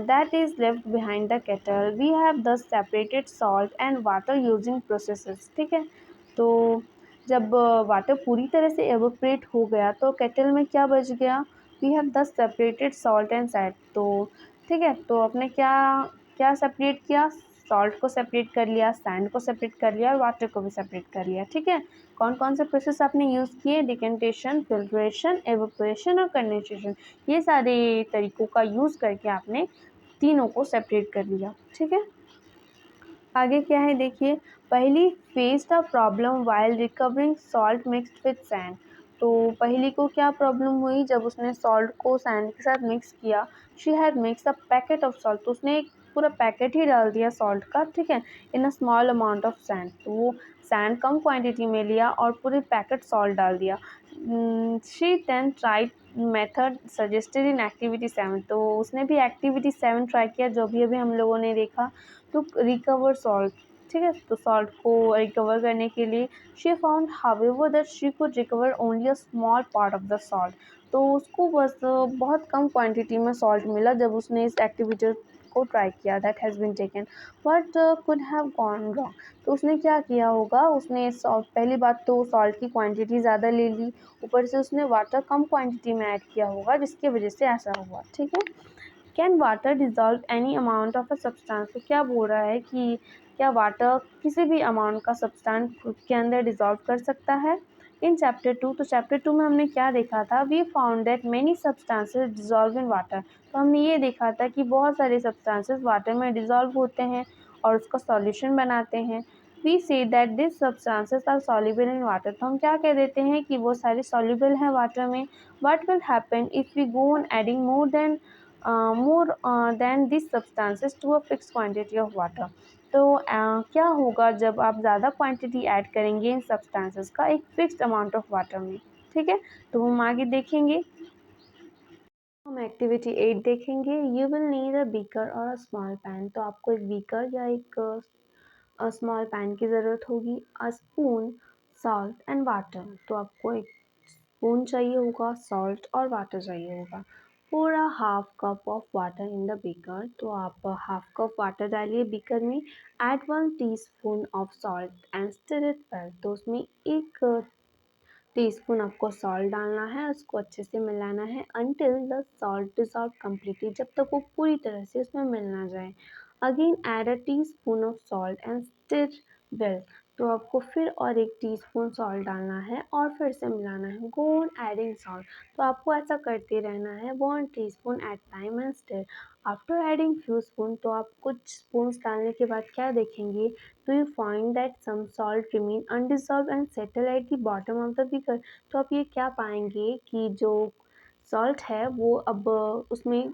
that is left behind the kettle, we have thus separated salt and water using processes, ठीक है। तो जब वाटर पूरी तरह से एवोपरेट हो गया तो केटल में क्या बच गया, we have thus separated salt and sad. तो ठीक है, तो आपने क्या क्या सेपरेट किया, सॉल्ट को सेपरेट कर लिया, सैंड को सेपरेट कर लिया और वाटर को भी सेपरेट कर लिया, ठीक है। कौन कौन से प्रोसेस आपने यूज़ किए, डिकेंटेशन, फिल्ट्रेशन, एवोपोरेशन और कंडेंसेशन। ये सारे तरीक़ों का यूज़ करके आपने तीनों को सेपरेट कर लिया, ठीक है। आगे क्या है देखिए, पहली face the problem while recovering salt mixed with sand. तो पहली को क्या प्रॉब्लम हुई, जब उसने सॉल्ट को सैंड के साथ मिक्स किया, she had mix a packet of salt. तो उसने एक पूरा पैकेट ही डाल दिया सॉल्ट का, ठीक है, in a small amount of sand. तो वो सैंड कम क्वांटिटी में लिया और पूरे पैकेट सॉल्ट डाल दिया। She then tried method suggested in activity 7। तो उसने भी एक्टिविटी 7 ट्राई किया, जो भी अभी हम लोगों ने देखा, टू रिकवर सॉल्ट, ठीक है। तो सॉल्ट को रिकवर करने के लिए she found however that she could recover only a small part of the salt. तो उसको बस बहुत कम क्वांटिटी में सॉल्ट मिला जब उसने इस एक्टिविटी को ट्राई किया, that has been taken, but could have gone wrong. तो उसने क्या किया होगा, उसने पहली बात तो सॉल्ट की क्वांटिटी ज़्यादा ले ली, ऊपर से उसने वाटर कम क्वांटिटी में ऐड किया होगा, जिसकी वजह से ऐसा हुआ, ठीक है। Can water dissolve any amount of a substance. तो क्या बोल रहा है कि क्या वाटर किसी भी अमाउंट का सब्सटेंस के अंदर डिज़ोल्व कर सकता है। इन चैप्टर 2, तो चैप्टर 2 में हमने क्या देखा था, we found that many substances dissolve in water. तो हमने ये देखा था कि बहुत सारे सब्सटेंसेस वाटर में डिज़ोल्व होते हैं और उसका सॉल्यूशन बनाते हैं। We say that this substances are soluble in water. तो हम क्या कह देते हैं कि वो सारे सॉल्युबल हैं वाटर में। What will happen if we go on adding more than this substances to a fix quantity of water. तो क्या होगा जब आप ज़्यादा क्वांटिटी ऐड करेंगे इन सब्सटेंसेस का एक फिक्स्ड अमाउंट ऑफ वाटर में। ठीक है, तो हम आगे देखेंगे। हम एक्टिविटी 8 देखेंगे। You will need a beaker और अ स्मॉल पैन। तो आपको एक बीकर या एक स्मॉल पैन की ज़रूरत होगी। A spoon, salt and water. तो आपको एक स्पून चाहिए होगा, सॉल्ट और वाटर चाहिए होगा। pour a half cup of water in the beaker. तो आप हाफ कप वाटर डालिए बीकर में। Add 1 teaspoon of salt and stir it well. तो उसमें 1 टीस्पून आपको सॉल्ट डालना है, उसको अच्छे से मिलाना है until the salt dissolve completely, जब तक वो पूरी तरह से उसमें मिल ना जाए। Again add a teaspoon of salt and stir well. तो आपको फिर और 1 टीस्पून सॉल्ट डालना है और फिर से मिलाना है। Go on adding salt. तो आपको ऐसा करते रहना है 1 teaspoon at time and stir. After adding few spoon, तो आप कुछ स्पून्स डालने के बाद क्या देखेंगे, do you find that some salt remain undissolved and settle at the bottom of the beaker? तो आप ये क्या पाएंगे कि जो सॉल्ट है वो अब उसमें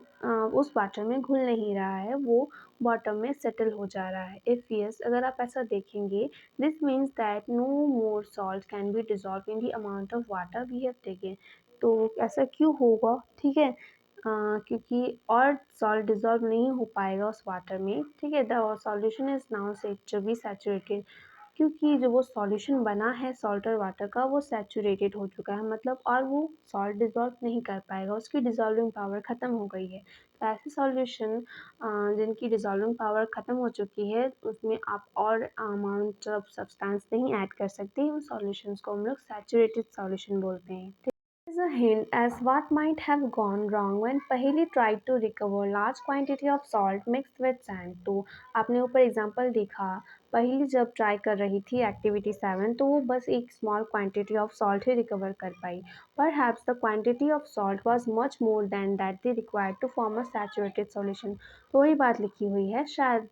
उस वाटर में घुल नहीं रहा है, वो बॉटम में सेटल हो जा रहा है। इफ़ यस, अगर आप ऐसा देखेंगे, this means that no more salt can be dissolve in the amount of water we have taken. तो ऐसा क्यों होगा, ठीक है, क्योंकि और सॉल्ट डिज़ोल्व नहीं हो पाएगा उस वाटर में। ठीक है, the solution is now said to be saturated. क्योंकि जो वो सॉल्यूशन बना है सॉल्ट और वाटर का, वो सैचुरेटेड हो चुका है, मतलब और वो सॉल्ट डिज़ोल्व नहीं कर पाएगा, उसकी डिज़ोल्विंग पावर ख़त्म हो गई है। तो ऐसे सॉल्यूशन जिनकी डिज़ोल्विंग पावर ख़त्म हो चुकी है, उसमें आप और अमाउंट ऑफ सब्सटेंस नहीं ऐड कर सकते। उन सॉल्यूशंस को हम लोग सैचुरेटेड सॉल्यूशन बोलते हैं। Is a hint as what might have gone wrong when Paheli tried to recover large quantity of salt mixed with sand। तो आपने ऊपर एग्जांपल देखा, पहली जब ट्राई कर रही थी एक्टिविटी 7, तो वो बस एक small quantity of salt he recover कर पाई। Perhaps the quantity of salt was much more than that they required to form a saturated solution। तो वही बात लिखी हुई है, शायद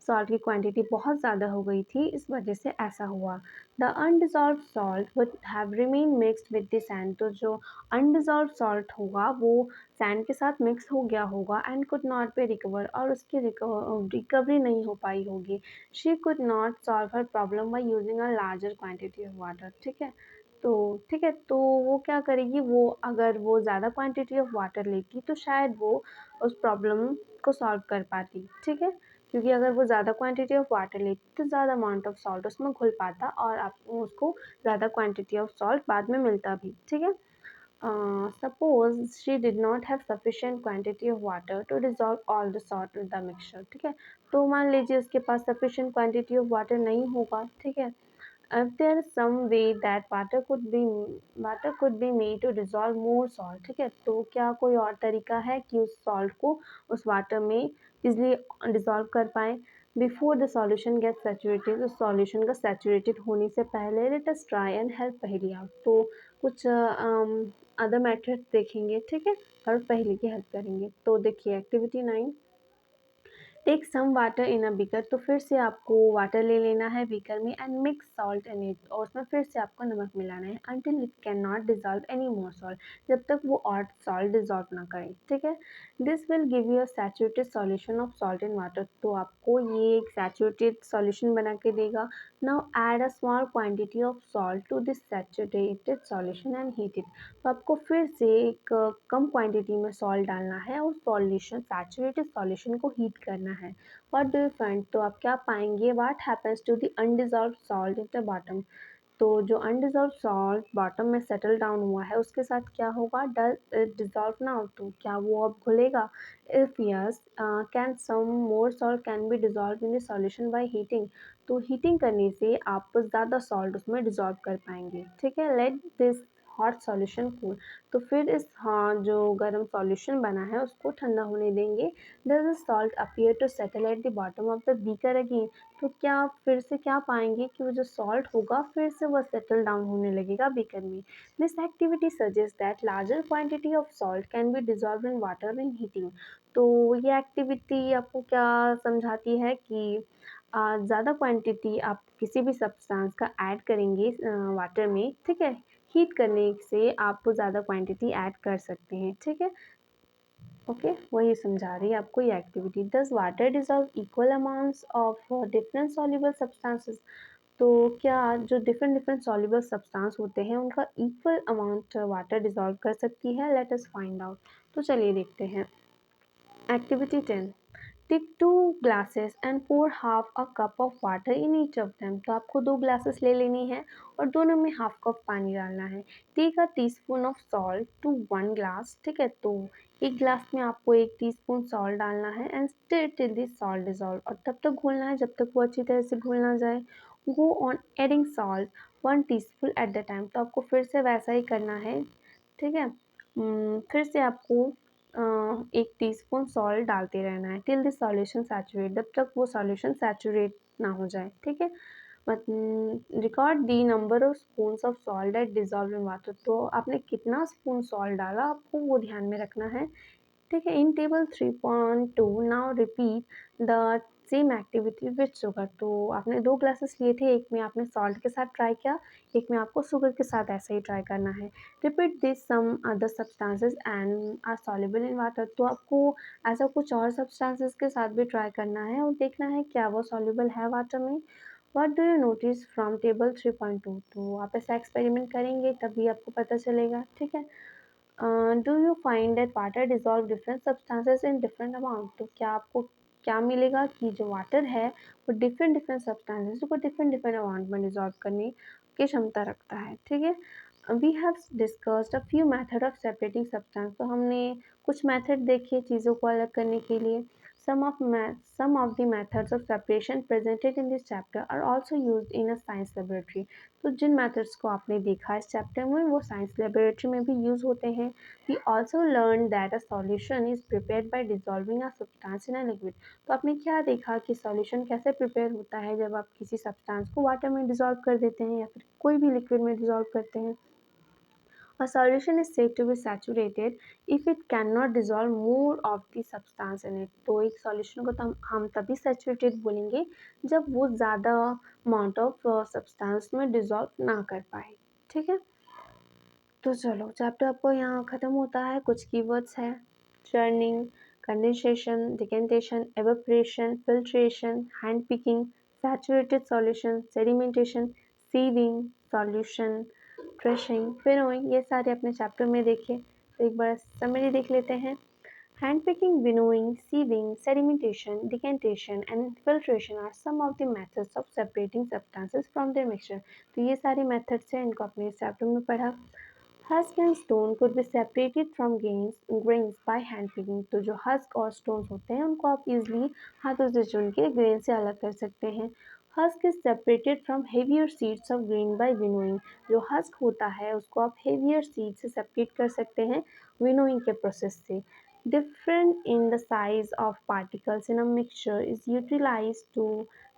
सॉल्ट की क्वांटिटी बहुत ज़्यादा हो गई थी, इस वजह से ऐसा हुआ। The undissolved salt would have remain mixed with the sand. तो जो अनडिजॉल्व सॉल्ट होगा वो सैंड के साथ मिक्स हो गया होगा and could not be recover, और उसकी रिकवरी नहीं हो पाई होगी। She could not solve her problem by using a larger quantity of water. ठीक है, तो ठीक है, तो वो क्या करेगी, वो अगर वो ज़्यादा क्वांटिटी ऑफ वाटर लेती तो शायद वो उस प्रॉब्लम को सॉल्व कर पाती। ठीक है, क्योंकि अगर वो ज़्यादा क्वांटिटी ऑफ वाटर लेती तो ज़्यादा अमाउंट ऑफ सॉल्ट उसमें घुल पाता और आपको उसको ज़्यादा क्वांटिटी ऑफ सॉल्ट बाद में मिलता भी। ठीक है, suppose she did not have sufficient quantity of water to dissolve all the salt with the mixture. ठीक है, तो मान लीजिए उसके पास सफिशिएंट क्वांटिटी ऑफ वाटर नहीं होगा। ठीक है, if there is some way that water could be made to dissolve more salt। ठीक है, तो क्या कोई और तरीका है कि उस सॉल्ट को उस वाटर में इजली डिसॉल्व कर पाए before the solution gate saturated. उस सॉल्यूशन का सैचुरेटेड होने से पहले late us try and help पहेली आउट। तो कुछ अदर मेथड देखेंगे। ठीक है, और पहेली की हेल्प करेंगे। तो देखिए activity 9, take some water in a beaker. तो फिर से आपको वाटर ले लेना है बीकर में and mix salt in it, और उसमें फिर से आपको नमक मिलाना है until it can not dissolve any more salt, जब तक वो और सॉल्ट डिजॉल्व ना करे। ठीक है, this will give you a saturated solution of salt in water. तो आपको ये एक सैचुरेटेड सॉल्यूशन बना के देगा। Now add a small quantity of salt to this saturated solution and heat it. तो आपको फिर से एक कम क्वांटिटी में सॉल्ट डालना है और सॉल्यूशन सैचुरेटेड सॉल्यूशन को हीट करना है। व्हाट डू यू फाइंड, तो आप क्या पाएंगे, what happens to the undissolved salt at the bottom. तो जो अनडिजॉल्व सॉल्ट बॉटम में सेटल डाउन हुआ है उसके साथ क्या होगा, डज इट डिजॉल्व नाउ। तो क्या वो अब घुलेगा। If yes, can some more salt can be dissolve in the solution by heating. तो हीटिंग करने से आप ज़्यादा सॉल्ट उसमें डिजॉल्व कर पाएंगे। ठीक है, let this hot solution cool. तो फिर इस हाँ जो गर्म सॉल्यूशन बना है उसको ठंडा होने देंगे। Does the salt appear to settle at the bottom of the beaker again. तो क्या आप फिर से क्या पाएंगे कि वो जो सॉल्ट होगा फिर से वो सेटल डाउन होने लगेगा बीकर में। This activity suggest that larger quantity of salt can be dissolve in water in heating. तो ये एक्टिविटी आपको क्या समझाती है कि ज़्यादा क्वांटिटी आप किसी भी सब्सटेंस का ऐड करेंगे वाटर में, ठीक है, हीट करने से आप ज़्यादा क्वांटिटी ऐड कर सकते हैं, ठीक है। ओके, वही समझा रही है आपको ये activity. Does water dissolve equal amounts of different soluble substances? तो क्या जो डिफरेंट डिफरेंट सॉल्युबल सब्सटेंस होते हैं उनका इक्वल अमाउंट वाटर डिजॉल्व कर सकती है? Let us find out. तो चलिए देखते हैं। Activity 10, take 2 glasses and pour half a cup of water in each of them। तो आपको 2 ग्लासेस ले लेनी है और दोनों में हाफ कप पानी डालना है। Take a teaspoon of salt to 1 glass, ठीक है, तो एक ग्लास में आपको 1 टीस्पून सॉल्ट डालना है and stir till the salt dissolve, और तब तक घोलना है जब तक वो अच्छी तरह से घुल ना जाए। गो on adding salt 1 teaspoon at the time. तो आपको फिर से वैसा ही करना है, ठीक है। फिर से आपको 1 टीस्पून सॉल्ट डालते रहना है टिल द सॉल्यूशन सैचुरेट, जब तक वो सॉल्यूशन सैचुरेट ना हो जाए, ठीक है। Record the number of spoons of salt that dissolve in water. तो आपने कितना स्पून सॉल्ट डाला आपको वो ध्यान में रखना है, ठीक है। इन table 3.2 now repeat the same activity with sugar. तो आपने 2 ग्लासेस लिए थे, एक में आपने सॉल्ट के साथ ट्राई किया, एक में आपको शुगर के साथ ऐसे ही ट्राई करना है। Repeat this some other substances and are soluble in water. तो आपको ऐसा कुछ और सब्सटेंसेस के साथ भी ट्राई करना है और देखना है क्या वो सॉल्युबल है वाटर में। What do you notice from table 3.2? तो आप ऐसा एक्सपेरिमेंट करेंगे तभी आपको पता चलेगा, ठीक है। Do you find that water dissolve different substances in different amount? तो क्या आपको क्या मिलेगा कि जो वाटर है वो डिफरेंट डिफरेंट सब्सटेंसेस को डिफरेंट डिफरेंट अमाउंट में डिजॉल्व करने की क्षमता रखता है, ठीक है। We have discussed a few method of separating substance. तो हमने कुछ मेथड देखे चीज़ों को अलग करने के लिए। Some of the methods of separation presented in this chapter are also used in a science laboratory। तो जिन मेथड्स को आपने देखा इस चैप्टर में वो साइंस लेबोरेटरी में भी यूज़ होते हैं। We also learn that a solution is prepared by dissolving a substance in a liquid. तो आपने क्या देखा कि सॉल्यूशन कैसे प्रिपेयर होता है जब आप किसी सब्सटेंस को वाटर में डिजॉल्व कर देते हैं या फिर कोई भी लिक्विड में डिजॉल्व करते हैं। A solution is said to be saturated if it cannot dissolve more of the substance in it। तो एक सॉल्यूशन को तो हम तभी सैचुरेटेड बोलेंगे जब वो ज़्यादा अमाउंट ऑफ सब्सटेंस में डिजॉल्व ना कर पाए, ठीक है। तो चलो चैप्टर आपको यहाँ ख़त्म होता है। कुछ कीवर्ड्स हैं: churning, condensation, decantation, evaporation, filtration, hand picking, saturated solution, sedimentation, sieving, solution, crushing, winnowing. ये सारे अपने चैप्टर में देखे। तो एक बार समरी देख लेते हैं। Hand picking, winnowing, sieving, sedimentation, decantation and filtration are some of the methods of separating substances from their mixture। तो ये सारे methods हैं, इनको अपने इस चैप्टर में पढ़ा। Husk and stone could be separated from grains by hand picking। तो जो husk और stones होते हैं उनको आप easily हाथों से चुन के grain से अलग कर सकते हैं। Husk is separated from heavier seeds of grain by winnowing। जो husk होता है उसको आप heavier seed से separate कर सकते हैं winnowing के process से। Different in the size of particles in a mixture is utilized to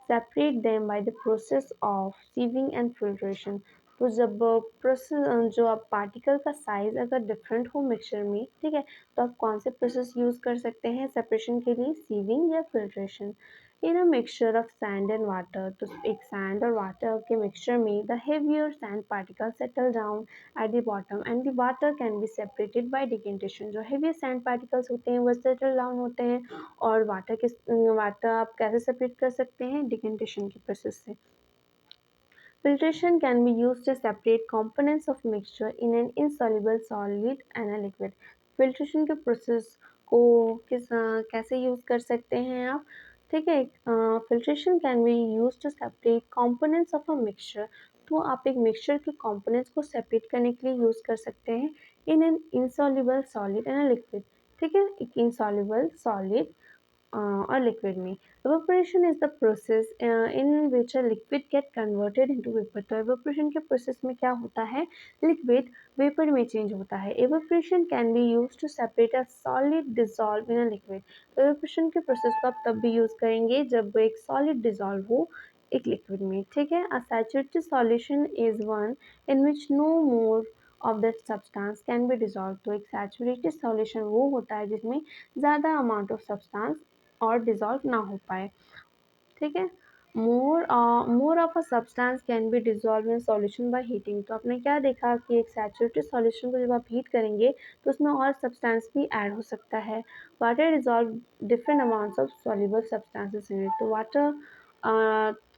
separate them by the process of sieving and filtration। तो जब प्रोसेस जो आप पार्टिकल का साइज अगर डिफरेंट हो मिक्सचर में, ठीक है, तो आप कौन से प्रोसेस यूज़ कर सकते हैं सेपरेशन के लिए? सीविंग या filtration. In a mixture of sand and water. तो एक सैंड और वाटर के मिक्सचर में the heavier sand particle settle down eight the bottom and the water can be separated bye decantation. जो हेवियर सैंड पार्टिकल्स होते हैं वो settle down होते हैं और वाटर आप कैसे सेपरेट कर सकते हैं? डिकेंटेशन की प्रोसेस से। Filtration can be used to separate components of mixture in an insoluble solid and a liquid। Filtration के प्रोसेस को कैसे यूज़ कर सकते हैं आप? ठीक है, filtration can be used to separate components of a mixture। तो आप एक मिक्सचर के components को separate करने के लिए यूज़ कर सकते हैं in an insoluble solid and a liquid। ठीक है, एक insoluble solid or liquid में। Evaporation is the process in which a liquid get converted into vapor। तो evaporation के process में क्या होता है? liquid vapor में change होता है। Evaporation can be used to separate a solid dissolved in a liquid। तो evaporation के process को आप तब भी use करेंगे जब एक solid dissolve हो एक liquid में, ठीक है। A saturated solution is one in which no more of that substance can be dissolved। तो एक saturated solution वो होता है जिसमें ज़्यादा amount of substance और डिज़ोल्व ना हो पाए, ठीक है। More of a substance can be dissolve in solution by heating. तो आपने क्या देखा कि एक सैचुरेटेड सॉल्यूशन को जब आप हीट करेंगे तो उसमें और सब्सटेंस भी ऐड हो सकता है। Water dissolve different amounts of soluble substances in it. तो वाटर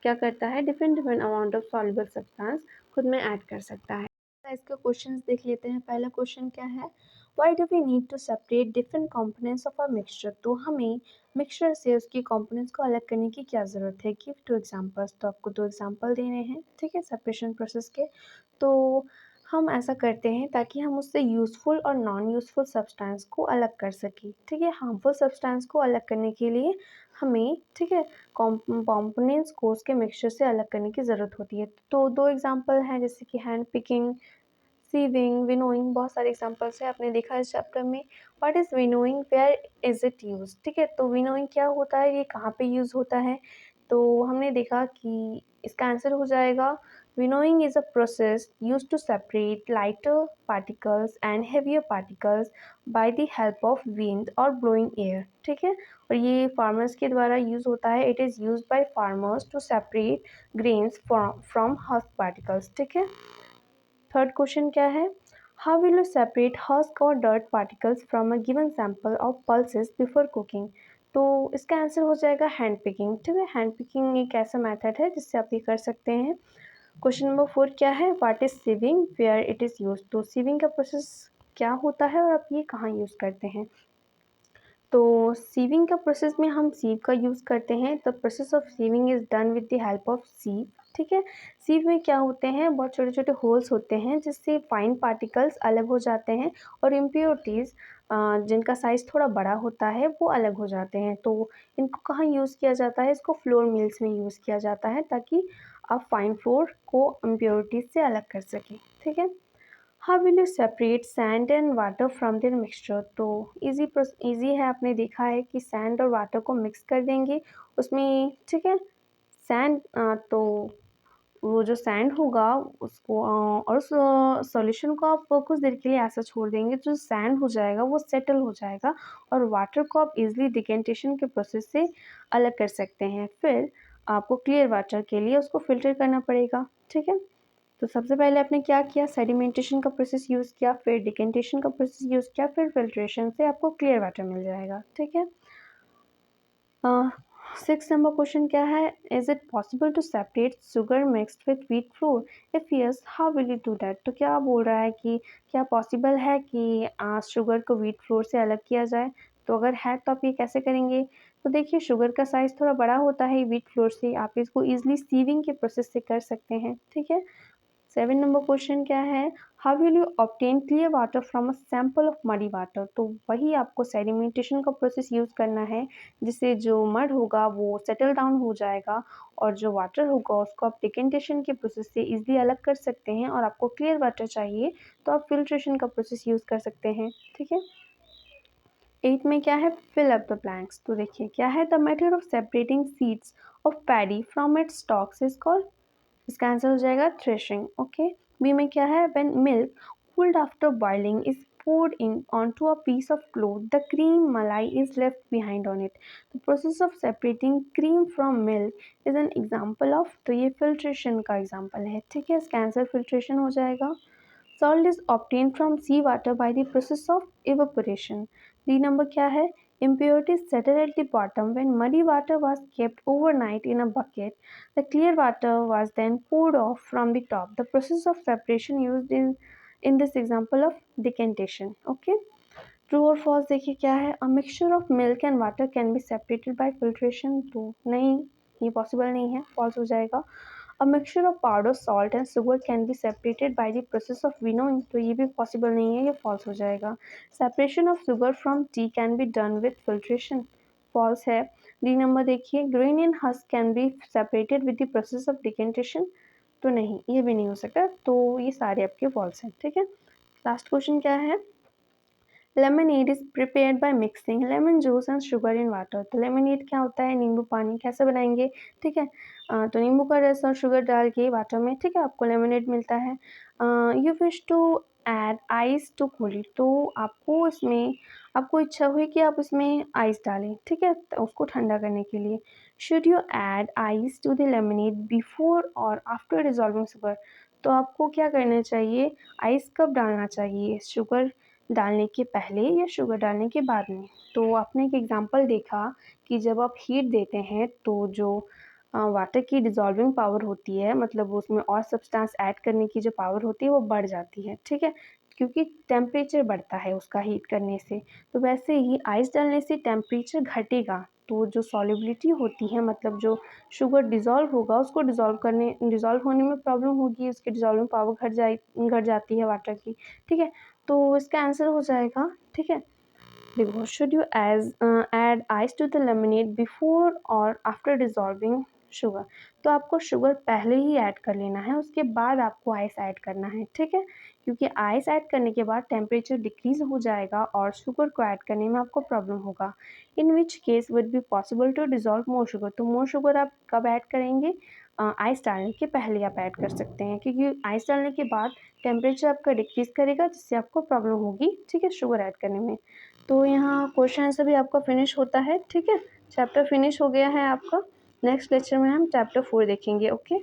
क्या करता है, different different amount of soluble substance खुद में ऐड कर सकता है। इसके क्वेश्चंस देख लेते हैं। पहला क्वेश्चन क्या है, why do we need to separate different components of a mixture. तो हमें मिक्सचर से उसकी कंपोनेंट्स को अलग करने की क्या ज़रूरत है। Give to examples. तो आपको 2 एग्जांपल देने हैं, ठीक है, सेपरेशन प्रोसेस के। तो हम ऐसा करते हैं ताकि हम उससे यूज़फुल और नॉन यूज़फुल सब्सटेंस को अलग कर सकें, ठीक है। हार्मफुल सब्सटेंस को अलग करने के लिए हमें, ठीक है, कंपोनेंट्स को उसके मिक्सचर से अलग करने की ज़रूरत होती है। तो 2 एग्जांपल हैं, जैसे कि हैंड पिकिंग, सीविंग, विनोइंग, बहुत सारे एग्जांपल्स हैं, आपने देखा इस चैप्टर में। What is winnowing, where is it use, ठीक है। तो विनोइंग क्या होता है, ये कहाँ पे यूज़ होता है। तो हमने देखा कि इसका आंसर हो जाएगा, winnowing is a process used to separate lighter particles and heavier particles by the help of wind और ब्लोइंग एयर, ठीक है। और ये फार्मर्स के द्वारा यूज़ होता है। It is used by farmers to separate grains from husk particles, ठीक है। थर्ड क्वेश्चन क्या है, how will you separate husk और dirt particles from a given sample of pulses before cooking. तो इसका आंसर हो जाएगा हैंड पिकिंग, ठीक है। हैंड पिकिंग एक ऐसा मेथड है जिससे आप ये कर सकते हैं। क्वेश्चन नंबर 4 क्या है, what is sieving, where it is use. तो सीविंग का प्रोसेस क्या होता है और आप ये कहाँ यूज़ करते हैं। तो सीविंग का प्रोसेस में हम सीव का यूज़ करते हैं। The process of sieving is done with the help of sieve, ठीक है। सीव में क्या होते हैं, बहुत छोटे छोटे होल्स होते हैं जिससे फाइन पार्टिकल्स अलग हो जाते हैं और इम्प्योरिटीज़ जिनका साइज़ थोड़ा बड़ा होता है वो अलग हो जाते हैं। तो इनको कहाँ यूज़ किया जाता है, इसको फ्लोर मिल्स में यूज़ किया जाता है ताकि आप फाइन फ्लोर को इम्प्योरिटीज़ से अलग कर सकें, ठीक है। How will you separate sand and water from their mixture. तो ईजी है, आपने देखा है कि सैंड और वाटर को मिक्स कर देंगे उसमें, ठीक है। सैंड तो वो जो सैंड होगा उसको और उस सॉल्यूशन को आप कुछ देर के लिए ऐसा छोड़ देंगे, जो सैंड हो जाएगा वो सेटल हो जाएगा और वाटर को आप इजीली डिकेंटेशन के प्रोसेस से अलग कर सकते हैं। फिर आपको क्लियर वाटर के लिए उसको फिल्टर करना पड़ेगा, ठीक है। तो सबसे पहले आपने क्या किया, सेडिमेंटेशन का प्रोसेस यूज़ किया, फिर डिकेंटेशन का प्रोसेस यूज़ किया, फिर फिल्ट्रेशन से आपको क्लियर वाटर मिल जाएगा, ठीक है। 6 नंबर क्वेश्चन क्या है, is it possible to separate sugar mixed with wheat flour, if yes how will you do that. तो क्या बोल रहा है कि क्या पॉसिबल है कि शुगर को व्हीट फ्लोर से अलग किया जाए। तो अगर है तो आप ये कैसे करेंगे। तो देखिए, शुगर का साइज़ थोड़ा बड़ा होता है व्हीट फ्लोर से, आप इसको ईजिली सीविंग के प्रोसेस से कर सकते हैं, ठीक है। 7 नंबर क्वेश्चन क्या है, how will you obtain clear water from a sample of muddy water. तो वही आपको सेडिमेंटेशन का प्रोसेस यूज़ करना है, जिससे जो मड होगा वो सेटल डाउन हो जाएगा और जो वाटर होगा उसको आप डिकेंटेशन के प्रोसेस से इजीली अलग कर सकते हैं। और आपको क्लियर वाटर चाहिए तो आप फिल्ट्रेशन का प्रोसेस यूज़ कर सकते हैं, ठीक है। 8 में क्या है, फिल अप द ब्लैंक्स। तो देखिए क्या है, the method of separating seeds of paddy from its stocks is called. इसका आंसर हो जाएगा थ्रेशिंग, ओके। बी में क्या है, when milk cooled after boiling is poured in onto a piece of cloth, the cream malai is left behind on it. The process of separating cream from milk is an example of, तो ये filtration का example है, ठीक है। इसका answer filtration हो जाएगा। Salt is obtained from seawater by the process of evaporation. D number क्या है, impurities settled at the bottom when muddy water was kept overnight in a bucket. The clear water was then poured off from the top. The process of separation used in this example of decantation. Okay. True और false देखिए क्या है, अ mixture of milk and water can be separated bye filtration. तो नहीं, ये possible नहीं है, false हो जाएगा। अ mixture of powder salt and sugar cane be separated by the process of winnowing. तो ये भी पॉसिबल नहीं है, ये फॉल्स हो जाएगा। Separation of sugar from tea can be done with filtration, false है। डी नंबर देखिए, grain in husk can be separated with the process of decantation. तो नहीं, ये भी नहीं हो सकता, तो ये सारे आपके फॉल्स हैं, ठीक है। लास्ट क्वेश्चन क्या है, lemonade is prepared by mixing lemon juice and sugar in water. तो लेमनेड क्या होता है, नींबू पानी, कैसे बनाएंगे, ठीक है। तो नींबू का रस और शुगर डाल के वाटर में, ठीक है, आपको लेमनेड मिलता है। You wish to add ice to cool it. तो आपको इसमें, आपको इच्छा हुई कि आप इसमें आइस डालें, ठीक है, तो उसको ठंडा करने के लिए। Should you add ice to the lemonade before और आफ्टर डिज़ोल्विंग शुगर? तो आपको क्या करना चाहिए, आइस कब डालना चाहिए, शुगर डालने के पहले या शुगर डालने के बाद में? तो आपने एक एग्जांपल देखा कि जब आप हीट देते हैं तो जो वाटर की डिज़ोल्विंग पावर होती है, मतलब उसमें और सब्सटेंस ऐड करने की जो पावर होती है वो बढ़ जाती है, ठीक है? क्योंकि टेम्परेचर बढ़ता है उसका हीट करने से। तो वैसे ही आइस डालने से टेम्परेचर घटेगा, तो जो सॉल्युबिलिटी होती है, मतलब जो शुगर डिज़ोल्व होगा उसको डिज़ोल्व होने में प्रॉब्लम होगी, उसकी डिज़ोल्विंग पावर घट जाती है वाटर की, ठीक है? तो इसका आंसर हो जाएगा, ठीक है? देखो, should you add ice to the lemonade before और after dissolving sugar? तो आपको शुगर पहले ही ऐड कर लेना है, उसके बाद आपको आइस ऐड करना है, ठीक है? क्योंकि आइस ऐड करने के बाद टेम्परेचर डिक्रीज़ हो जाएगा और शुगर को ऐड करने में आपको प्रॉब्लम होगा। In which case would be possible to dissolve more sugar? तो मोर शुगर आप कब ऐड करेंगे? आइस डालने के पहले आप ऐड कर सकते हैं, क्योंकि आइस डालने के बाद टेम्परेचर आपका डिक्रीज़ करेगा, जिससे आपको प्रॉब्लम होगी, ठीक है, शुगर ऐड करने में। तो यहाँ क्वेश्चन आंसर भी आपका फिनिश होता है, ठीक है? चैप्टर फिनिश हो गया है आपका। नेक्स्ट लेक्चर में हम चैप्टर 4 देखेंगे, ओके?